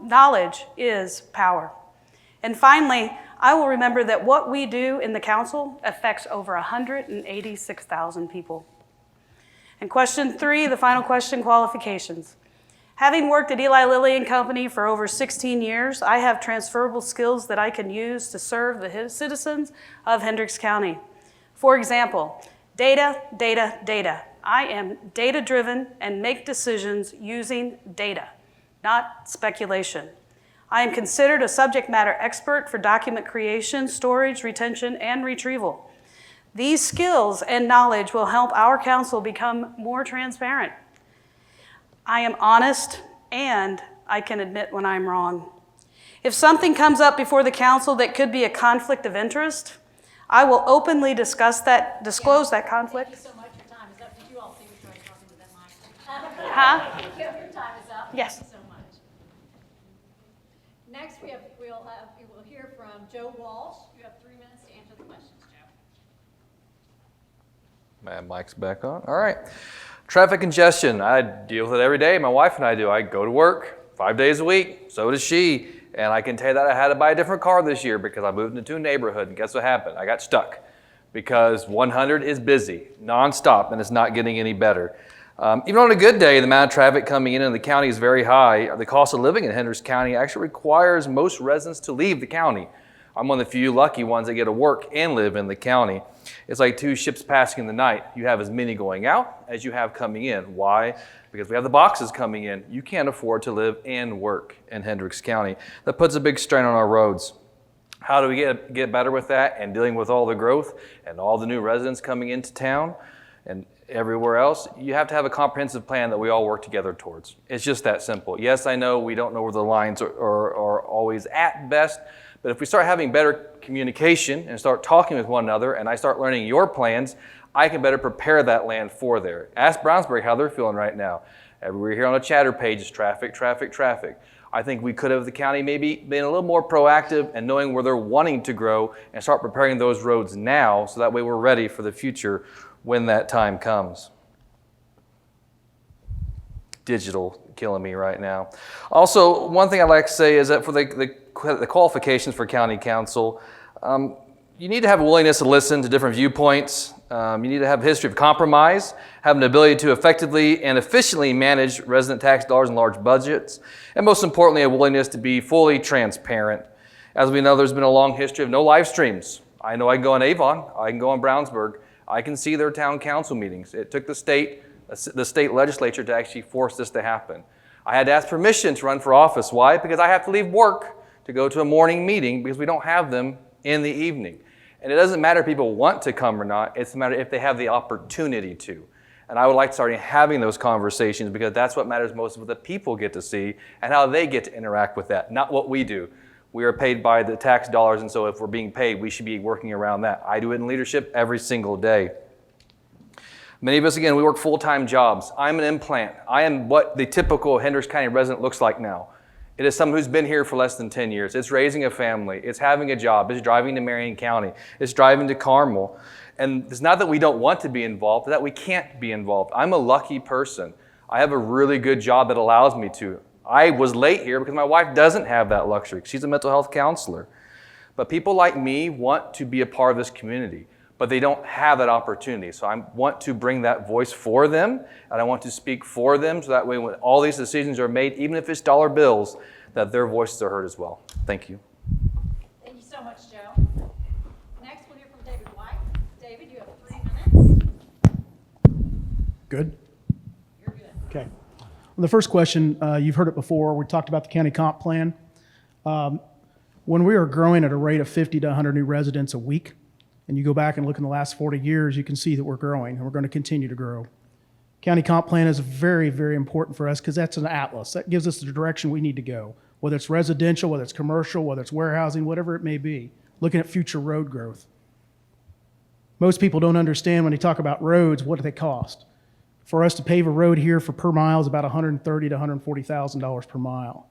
knowledge is power. And finally, I will remember that what we do in the council affects over 186,000 people. And question 3, the final question, qualifications. Having worked at Eli Lilly and Company for over 16 years, I have transferable skills that I can use to serve the citizens of Hendricks County. For example, data, data, data. I am data-driven and make decisions using data, not speculation. I am considered a subject matter expert for document creation, storage, retention, and retrieval. These skills and knowledge will help our council become more transparent. I am honest and I can admit when I'm wrong. If something comes up before the council that could be a conflict of interest, I will openly discuss that, disclose that conflict. Thank you so much. Your time is up. Did you all see me try talking to that mic? Huh? Your time is up. Yes. Thank you so much. Next, we'll hear from Joe Walsh. You have 3 minutes to answer the questions, Joe. My mic's back on. All right. Traffic congestion. I deal with it every day. My wife and I do. I go to work 5 days a week. So does she. And I can tell you that I had to buy a different car this year because I moved into a neighborhood. And guess what happened? I got stuck because 100 is busy, nonstop, and it's not getting any better. Even on a good day, the amount of traffic coming in the county is very high. The cost of living in Hendricks County actually requires most residents to leave the county. I'm one of the few lucky ones that get to work and live in the county. It's like 2 ships passing in the night. You have as many going out as you have coming in. Why? Because we have the boxes coming in. You can't afford to live and work in Hendricks County. That puts a big strain on our roads. How do we get better with that and dealing with all the growth and all the new residents coming into town and everywhere else? You have to have a comprehensive plan that we all work together towards. It's just that simple. Yes, I know we don't know where the lines are always at best, but if we start having better communication and start talking with one another and I start learning your plans, I can better prepare that land for there. Ask Brownsburg how they're feeling right now. Everywhere here on the chatter page is traffic, traffic, traffic. I think we could have, the county, maybe been a little more proactive and knowing where they're wanting to grow and start preparing those roads now so that way we're ready for the future when that time comes. Digital killing me right now. Also, one thing I'd like to say is that for the qualifications for county council, you need to have a willingness to listen to different viewpoints. You need to have a history of compromise, have an ability to effectively and efficiently manage resident tax dollars and large budgets, and most importantly, a willingness to be fully transparent. As we know, there's been a long history of no live streams. I know I can go on Avon, I can go on Brownsburg, I can see their town council meetings. It took the state legislature to actually force this to happen. I had to ask permission to run for office. Why? Because I have to leave work to go to a morning meeting because we don't have them in the evening. And it doesn't matter if people want to come or not, it's a matter if they have the opportunity to. And I would like to start having those conversations because that's what matters most, what the people get to see and how they get to interact with that, not what we do. We are paid by the tax dollars, and so if we're being paid, we should be working around that. I do it in leadership every single day. Many of us, again, we work full-time jobs. I'm an implant. I am what the typical Hendricks County resident looks like now. It is someone who's been here for less than 10 years. It's raising a family. It's having a job. It's driving to Marion County. It's driving to Carmel. And it's not that we don't want to be involved, it's that we can't be involved. I'm a lucky person. I have a really good job that allows me to. I was late here because my wife doesn't have that luxury. She's a mental health counselor. But people like me want to be a part of this community, but they don't have that opportunity. So I want to bring that voice for them, and I want to speak for them so that way when all these decisions are made, even if it's dollar bills, that their voices are heard as well. Thank you. Thank you so much, Joe. Next, we'll hear from David White. David, you have 3 minutes. Good? You're good. Okay. Well, the first question, you've heard it before. We talked about the county comp plan. When we are growing at a rate of 50 to 100 new residents a week, and you go back and look in the last 40 years, you can see that we're growing, and we're going to continue to grow. County comp plan is very, very important for us because that's an atlas. That gives us the direction we need to go, whether it's residential, whether it's commercial, whether it's warehousing, whatever it may be, looking at future road growth. Most people don't understand when they talk about roads, what do they cost? For us to pave a road here for per mile is about $130,000 to $140,000 per mile.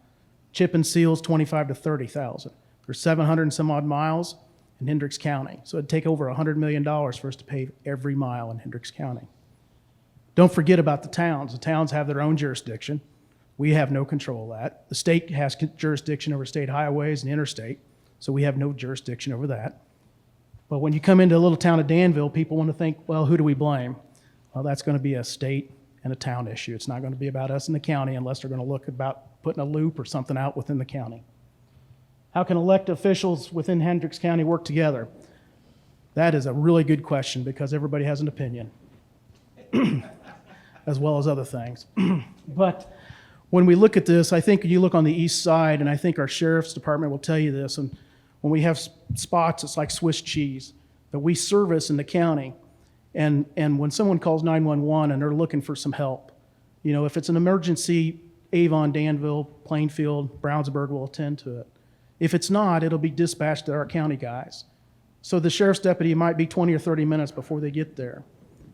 Chip and seal's $25,000 to $30,000. There's 700 and some odd miles in Hendricks County. So it'd take over $100 million for us to pave every mile in Hendricks County. Don't forget about the towns. The towns have their own jurisdiction. We have no control of that. The state has jurisdiction over state highways and interstate, so we have no jurisdiction over that. But when you come into a little town of Danville, people want to think, well, who do we blame? Well, that's going to be a state and a town issue. It's not going to be about us in the county unless they're going to look about putting a loop or something out within the county. How can elected officials within Hendricks County work together? That is a really good question because everybody has an opinion, as well as other things. But when we look at this, I think you look on the east side, and I think our sheriff's department will tell you this, and when we have spots, it's like Swiss cheese. that we service in the county. And when someone calls 911 and they're looking for some help, you know, if it's an emergency, Avon, Danville, Plainfield, Brownsburg will attend to it. If it's not, it'll be dispatched to our county guys. So the sheriff's deputy might be 20 or 30 minutes before they get there.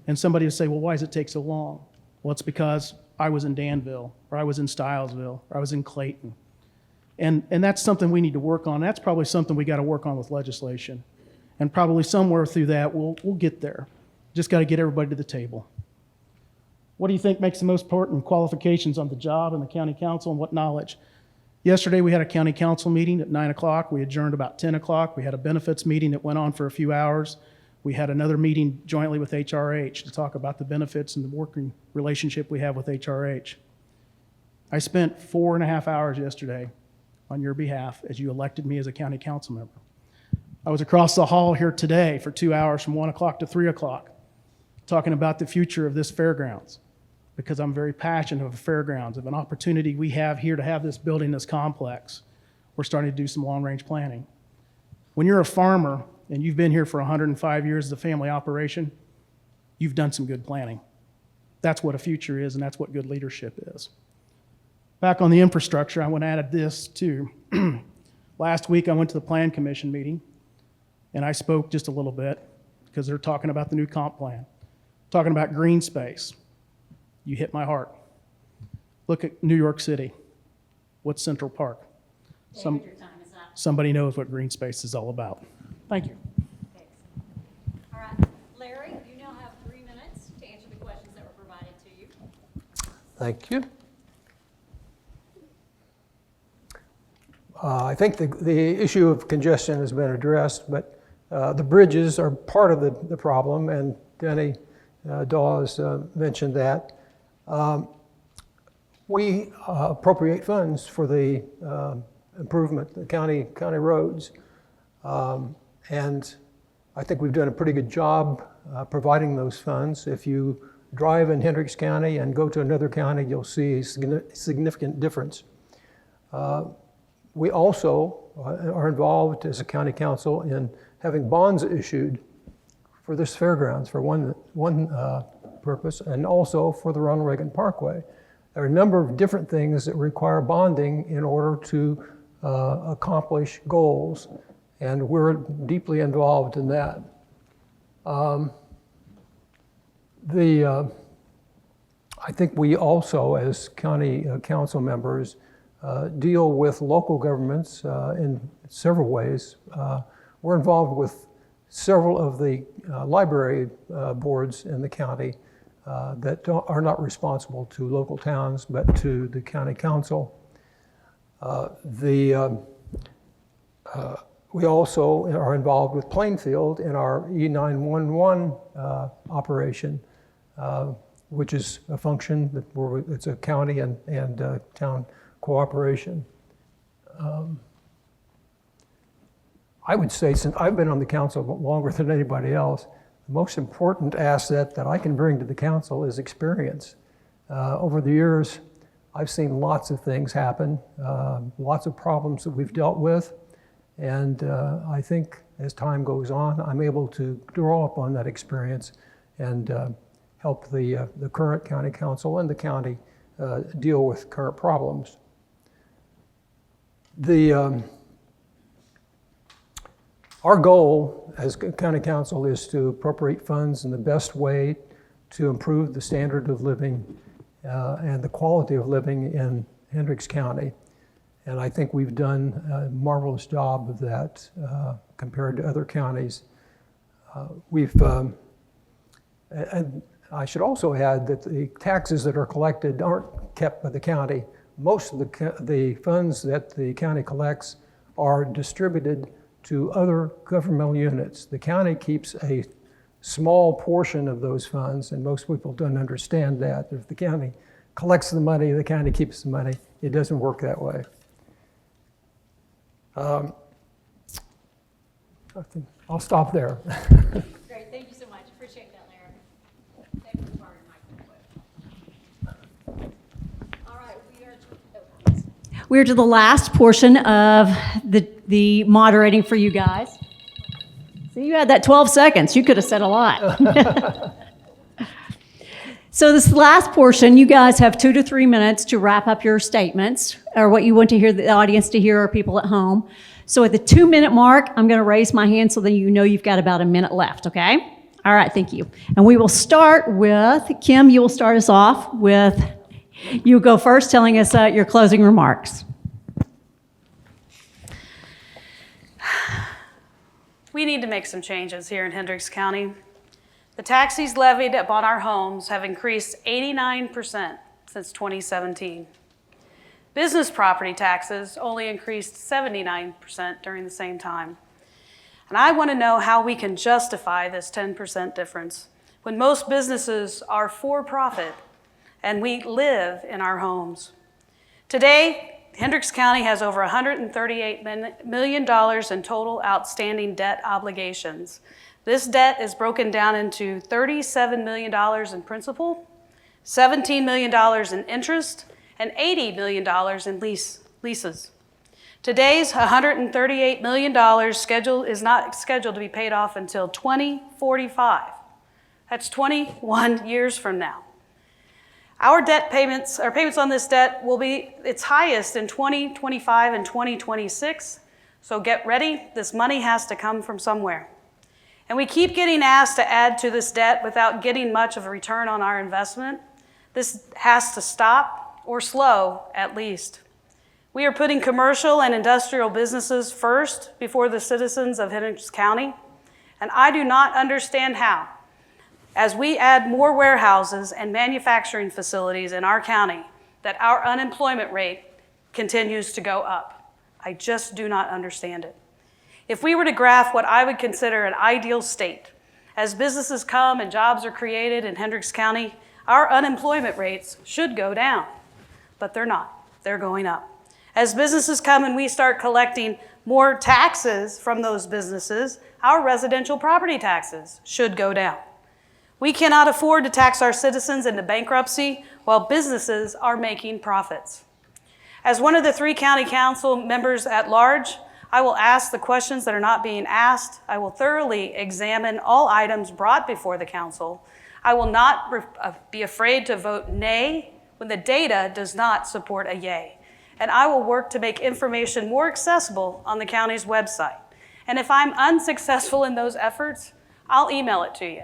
And somebody will say, well, why does it take so long? Well, it's because I was in Danville, or I was in Stylesville, or I was in Clayton. And that's something we need to work on. That's probably something we got to work on with legislation. And probably somewhere through that, we'll get there. Just got to get everybody to the table. What do you think makes the most important qualifications on the job and the county council, and what knowledge? Yesterday, we had a county council meeting at 9 o'clock. We adjourned about 10 o'clock. We had a benefits meeting that went on for a few hours. We had another meeting jointly with HRH to talk about the benefits and the working relationship we have with HRH. I spent 4.5 hours yesterday on your behalf as you elected me as a county council member. I was across the hall here today for 2 hours from 1 o'clock to 3 o'clock talking about the future of this fairgrounds, because I'm very passionate of fairgrounds, of an opportunity we have here to have this building, this complex. We're starting to do some long-range planning. When you're a farmer and you've been here for 105 years as a family operation, you've done some good planning. That's what a future is, and that's what good leadership is. Back on the infrastructure, I want to add this too. Last week, I went to the Plan Commission meeting, and I spoke just a little bit because they're talking about the new comp plan, talking about green space. You hit my heart. Look at New York City. What's Central Park? Somebody knows what green space is all about. Thank you. Thanks. All right, Larry, you now have 3 minutes to answer the questions that were provided to you. Thank you. I think the issue of congestion has been addressed, but the bridges are part of the problem, and Denny Dawes mentioned that. We appropriate funds for the improvement, the county roads, and I think we've done a pretty good job providing those funds. If you drive in Hendricks County and go to another county, you'll see a significant difference. We also are involved as a county council in having bonds issued for this fairgrounds for one purpose, and also for the Ronald Reagan Parkway. There are a number of different things that require bonding in order to accomplish goals, and we're deeply involved in that. I think we also, as county council members, deal with local governments in several ways. We're involved with several of the library boards in the county that are not responsible to local towns, but to the county council. We also are involved with Plainfield in our E911 operation, which is a function that it's a county and town cooperation. I would say, since I've been on the council longer than anybody else, the most important asset that I can bring to the council is experience. Over the years, I've seen lots of things happen, lots of problems that we've dealt with, and I think as time goes on, I'm able to draw upon that experience and help the current county council and the county deal with current problems. Our goal as county council is to appropriate funds in the best way to improve the standard of living and the quality of living in Hendricks County. And I think we've done a marvelous job of that compared to other counties. And I should also add that the taxes that are collected aren't kept by the county. Most of the funds that the county collects are distributed to other governmental units. The county keeps a small portion of those funds, and most people don't understand that. If the county collects the money, the county keeps the money. It doesn't work that way. I think I'll stop there. Great, thank you so much. Appreciate that, Larry. Thank you for borrowing my quick. All right, we are to the last portion of the moderating for you guys. See, you had that 12 seconds. You could have said a lot. So this last portion, you guys have 2 to 3 minutes to wrap up your statements or what you want to hear the audience to hear or people at home. So at the 2-minute mark, I'm going to raise my hand so that you know you've got about a minute left, okay? All right, thank you. And we will start with, Kim, you will start us off with, you go first telling us your closing remarks. We need to make some changes here in Hendricks County. The taxes levied upon our homes have increased 89% since 2017. Business property taxes only increased 79% during the same time. And I want to know how we can justify this 10% difference when most businesses are for profit and we live in our homes. Today, Hendricks County has over $138 million in total outstanding debt obligations. This debt is broken down into $37 million in principal, $17 million in interest, and $80 million in leases. Today's $138 million schedule is not scheduled to be paid off until 2045. That's 21 years from now. Our payments on this debt will be its highest in 2025 and 2026. So get ready, this money has to come from somewhere. And we keep getting asked to add to this debt without getting much of a return on our investment. This has to stop, or slow at least. We are putting commercial and industrial businesses first before the citizens of Hendricks County, and I do not understand how, as we add more warehouses and manufacturing facilities in our county, that our unemployment rate continues to go up. I just do not understand it. If we were to graph what I would consider an ideal state, as businesses come and jobs are created in Hendricks County, our unemployment rates should go down, but they're not. They're going up. As businesses come and we start collecting more taxes from those businesses, our residential property taxes should go down. We cannot afford to tax our citizens into bankruptcy while businesses are making profits. As one of the 3 county council members at large, I will ask the questions that are not being asked. I will thoroughly examine all items brought before the council. I will not be afraid to vote nay when the data does not support a yay. And I will work to make information more accessible on the county's website. And if I'm unsuccessful in those efforts, I'll email it to you.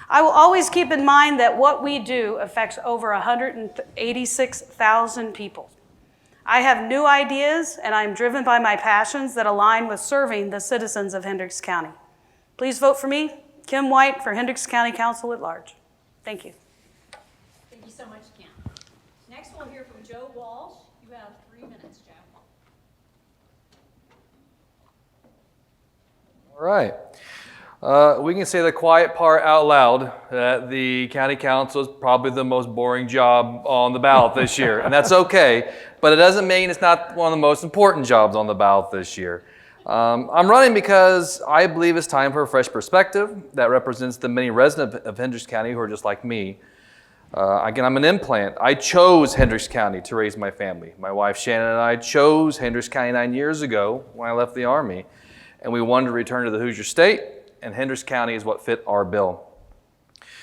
I will always keep in mind that what we do affects over 186,000 people. I have new ideas, and I'm driven by my passions that align with serving the citizens of Hendricks County. Please vote for me, Kim White, for Hendricks County Council at Large. Thank you. Thank you so much, Kim. Next, we'll hear from Joe Walsh. You have 3 minutes, Joe. All right. We can say the quiet part out loud that the county council is probably the most boring job on the ballot this year, and that's okay, but it doesn't mean it's not one of the most important jobs on the ballot this year. I'm running because I believe it's time for a fresh perspective that represents the many residents of Hendricks County who are just like me. Again, I'm an implant. I chose Hendricks County to raise my family. My wife Shannon and I chose Hendricks County 9 years ago when I left the Army, and we wanted to return to the Hoosier State, and Hendricks County is what fit our bill.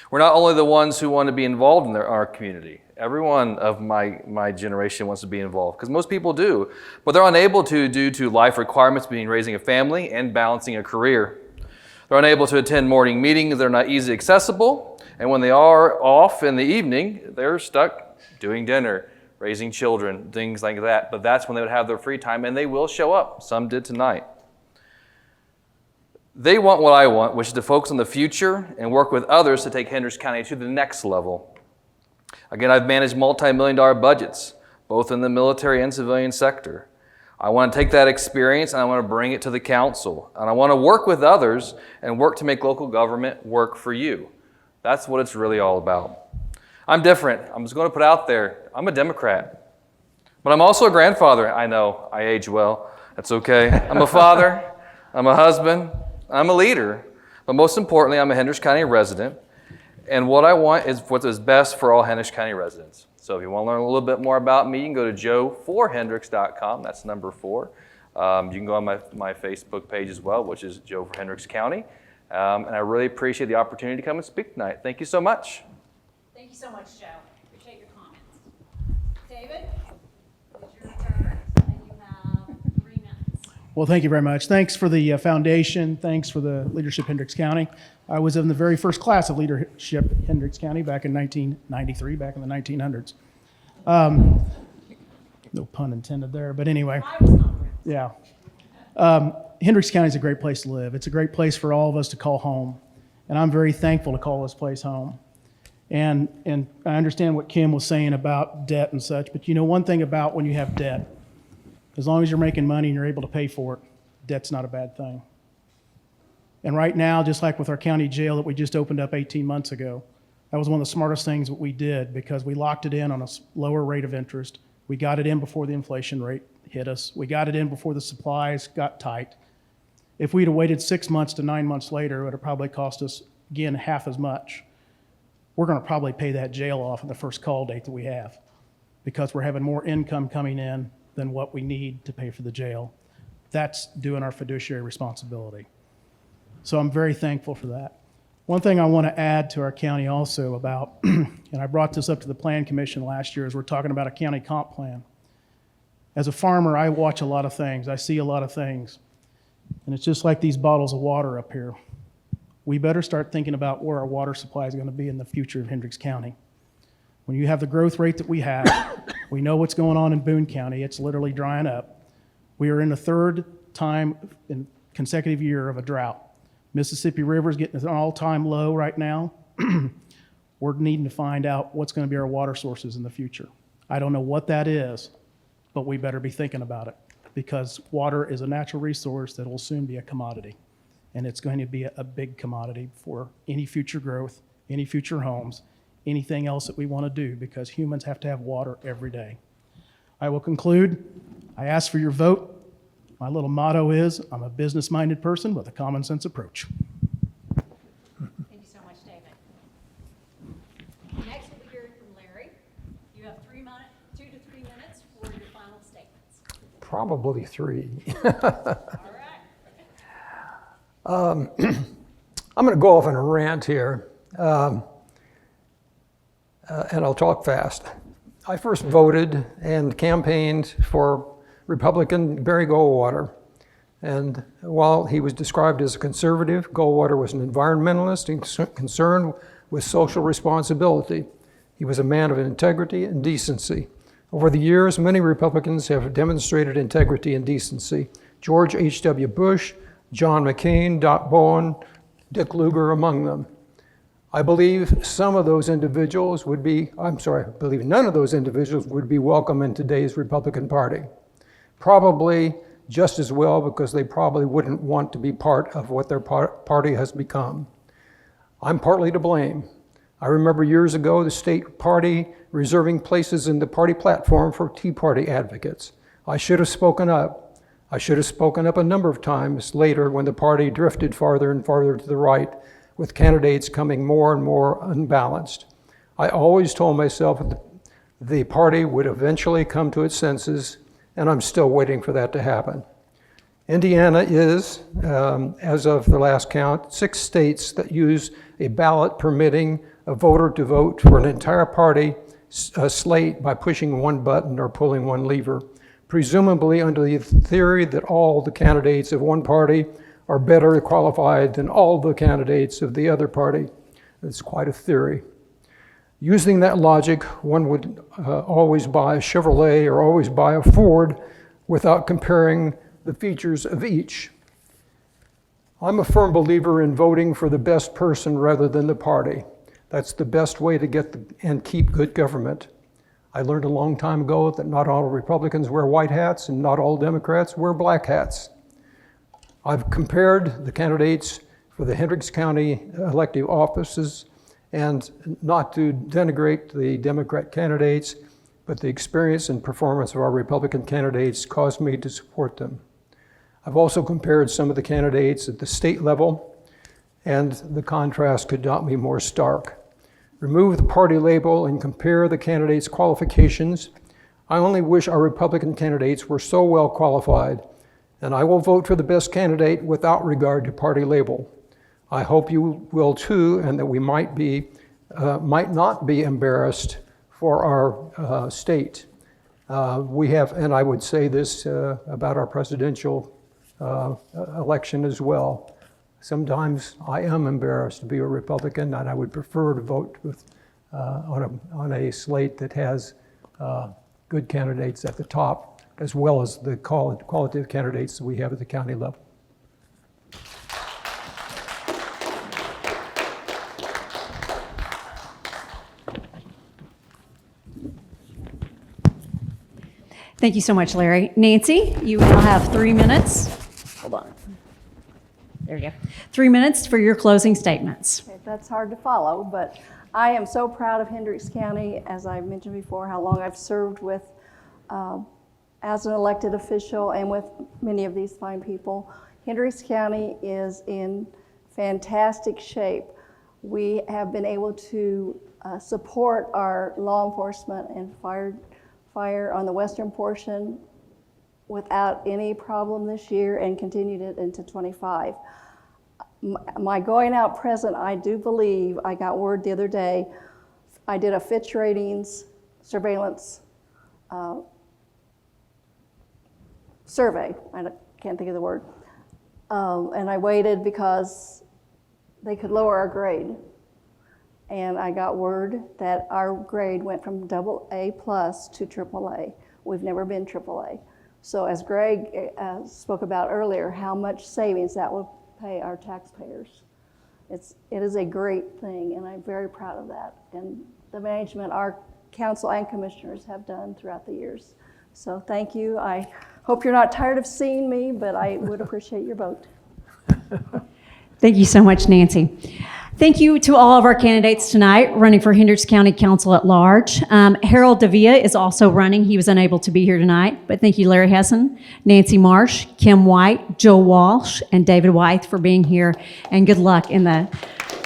We're not only the ones who want to be involved in our community. Everyone of my generation wants to be involved, because most people do, but they're unable to due to life requirements, being raising a family and balancing a career. They're unable to attend morning meetings. They're not easily accessible, and when they are off in the evening, they're stuck doing dinner, raising children, things like that. But that's when they would have their free time, and they will show up. Some did tonight. They want what I want, which is to focus on the future and work with others to take Hendricks County to the next level. Again, I've managed multi-million-dollar budgets, both in the military and civilian sector. I want to take that experience and I want to bring it to the council. And I want to work with others and work to make local government work for you. That's what it's really all about. I'm different. I'm just going to put out there, I'm a Democrat. But I'm also a grandfather. I know, I age well. That's okay. I'm a father. I'm a husband. I'm a leader, but most importantly, I'm a Hendricks County resident, and what I want is what is best for all Hendricks County residents. So if you want to learn a little bit more about me, you can go to joe4hendricks.com, that's number 4. You can go on my Facebook page as well, which is Joe for Hendricks County. And I really appreciate the opportunity to come and speak tonight. Thank you so much. Thank you so much, Joe. Appreciate your comments. David, it's your turn, and you have 3 minutes. Well, thank you very much. Thanks for the foundation. Thanks for the leadership Hendricks County. I was in the very first class of leadership Hendricks County back in 1993, back in the 1900s. No pun intended there, but anyway. I was not around. Yeah. Hendricks County is a great place to live. It's a great place for all of us to call home. And I'm very thankful to call this place home. And I understand what Kim was saying about debt and such, but you know one thing about when you have debt, as long as you're making money and you're able to pay for it, debt's not a bad thing. And right now, just like with our county jail that we just opened up 18 months ago, that was one of the smartest things that we did because we locked it in on a lower rate of interest. We got it in before the inflation rate hit us. We got it in before the supplies got tight. If we'd have waited 6 months to 9 months later, it would have probably cost us, again, half as much. We're going to probably pay that jail off in the first call date that we have because we're having more income coming in than what we need to pay for the jail. That's doing our fiduciary responsibility. So I'm very thankful for that. One thing I want to add to our county also about, and I brought this up to the Plan Commission last year, is we're talking about a county comp plan. As a farmer, I watch a lot of things. I see a lot of things. And it's just like these bottles of water up here. We better start thinking about where our water supply is going to be in the future of Hendricks County. When you have the growth rate that we have, we know what's going on in Boone County. It's literally drying up. We are in the third time in consecutive year of a drought. Mississippi River is getting an all-time low right now. We're needing to find out what's going to be our water sources in the future. I don't know what that is, but we better be thinking about it because water is a natural resource that will soon be a commodity. And it's going to be a big commodity for any future growth, any future homes, anything else that we want to do because humans have to have water every day. I will conclude. I ask for your vote. My little motto is, I'm a business-minded person with a common sense approach. Thank you so much, David. Next, we'll be hearing from Larry. You have 2 to 3 minutes for your final statements. Probably 3. All right. I'm going to go off on a rant here, and I'll talk fast. I first voted and campaigned for Republican Barry Goldwater. And while he was described as a conservative, Goldwater was an environmentalist and concerned with social responsibility. He was a man of integrity and decency. Over the years, many Republicans have demonstrated integrity and decency. George H.W. Bush, John McCain, Doc Bowen, Dick Lugar among them. I believe some of those individuals would be, I believe none of those individuals would be welcome in today's Republican Party. Probably just as well because they probably wouldn't want to be part of what their party has become. I'm partly to blame. I remember years ago the state party reserving places in the party platform for Tea Party advocates. I should have spoken up. I should have spoken up a number of times later when the party drifted farther and farther to the right, with candidates coming more and more unbalanced. I always told myself that the party would eventually come to its senses, and I'm still waiting for that to happen. Indiana is, as of the last count, 6 states that use a ballot permitting a voter to vote for an entire party slate by pushing one button or pulling one lever, presumably under the theory that all the candidates of one party are better qualified than all the candidates of the other party. It's quite a theory. Using that logic, one would always buy a Chevrolet or always buy a Ford without comparing the features of each. I'm a firm believer in voting for the best person rather than the party. That's the best way to get and keep good government. I learned a long time ago that not all Republicans wear white hats and not all Democrats wear black hats. I've compared the candidates for the Hendricks County elective offices, and not to denigrate the Democrat candidates, but the experience and performance of our Republican candidates caused me to support them. I've also compared some of the candidates at the state level, and the contrast could not be more stark. Remove the party label and compare the candidates' qualifications. I only wish our Republican candidates were so well qualified and I will vote for the best candidate without regard to party label. I hope you will too, and that we might not be embarrassed for our state. We have, and I would say this about our presidential election as well. Sometimes I am embarrassed to be a Republican, and I would prefer to vote with, on a slate that has good candidates at the top, as well as the qualitative candidates that we have at the county level. Thank you so much, Larry. Nancy, you will have 3 minutes. Hold on. There you go. 3 minutes for your closing statements. Okay, that's hard to follow, but I am so proud of Hendricks County, as I mentioned before, how long I've served with, as an elected official and with many of these fine people. Hendricks County is in fantastic shape. We have been able to support our law enforcement and fire on the western portion without any problem this year, and continued it into 25. My going out present, I do believe, I got word the other day, I did a Fitch Ratings surveillance survey. I can't think of the word. And I waited because they could lower our grade. And I got word that our grade went from AA+ to AAA. We've never been AAA. So as Greg spoke about earlier, how much savings that will pay our taxpayers. It is a great thing, and I'm very proud of that. And the management, our council and commissioners have done throughout the years. So thank you. I hope you're not tired of seeing me, but I would appreciate your vote. Thank you so much, Nancy. Thank you to all of our candidates tonight running for Hendricks County Council at Large. Harold Davia is also running. He was unable to be here tonight, but thank you, Larry Hessen, Nancy Marsh, Kim White, Joe Walsh, and David Wythe for being here, and good luck in the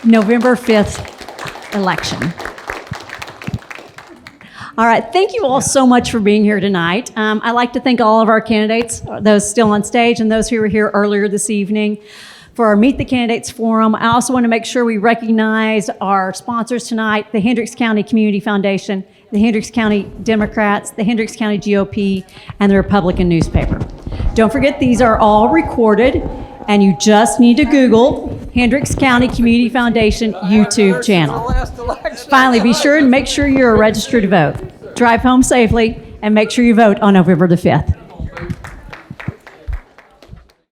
November 5th election. All right, thank you all so much for being here tonight. I'd like to thank all of our candidates, those still on stage and those who were here earlier this evening, for our Meet the Candidates Forum. I also want to make sure we recognize our sponsors tonight, the Hendricks County Community Foundation, the Hendricks County Democrats, the Hendricks County GOP, and the Republican newspaper. Don't forget, these are all recorded, and you just need to Google Hendricks County Community Foundation YouTube channel. Finally, be sure and make sure you're registered to vote. Drive home safely and make sure you vote on November the 5th.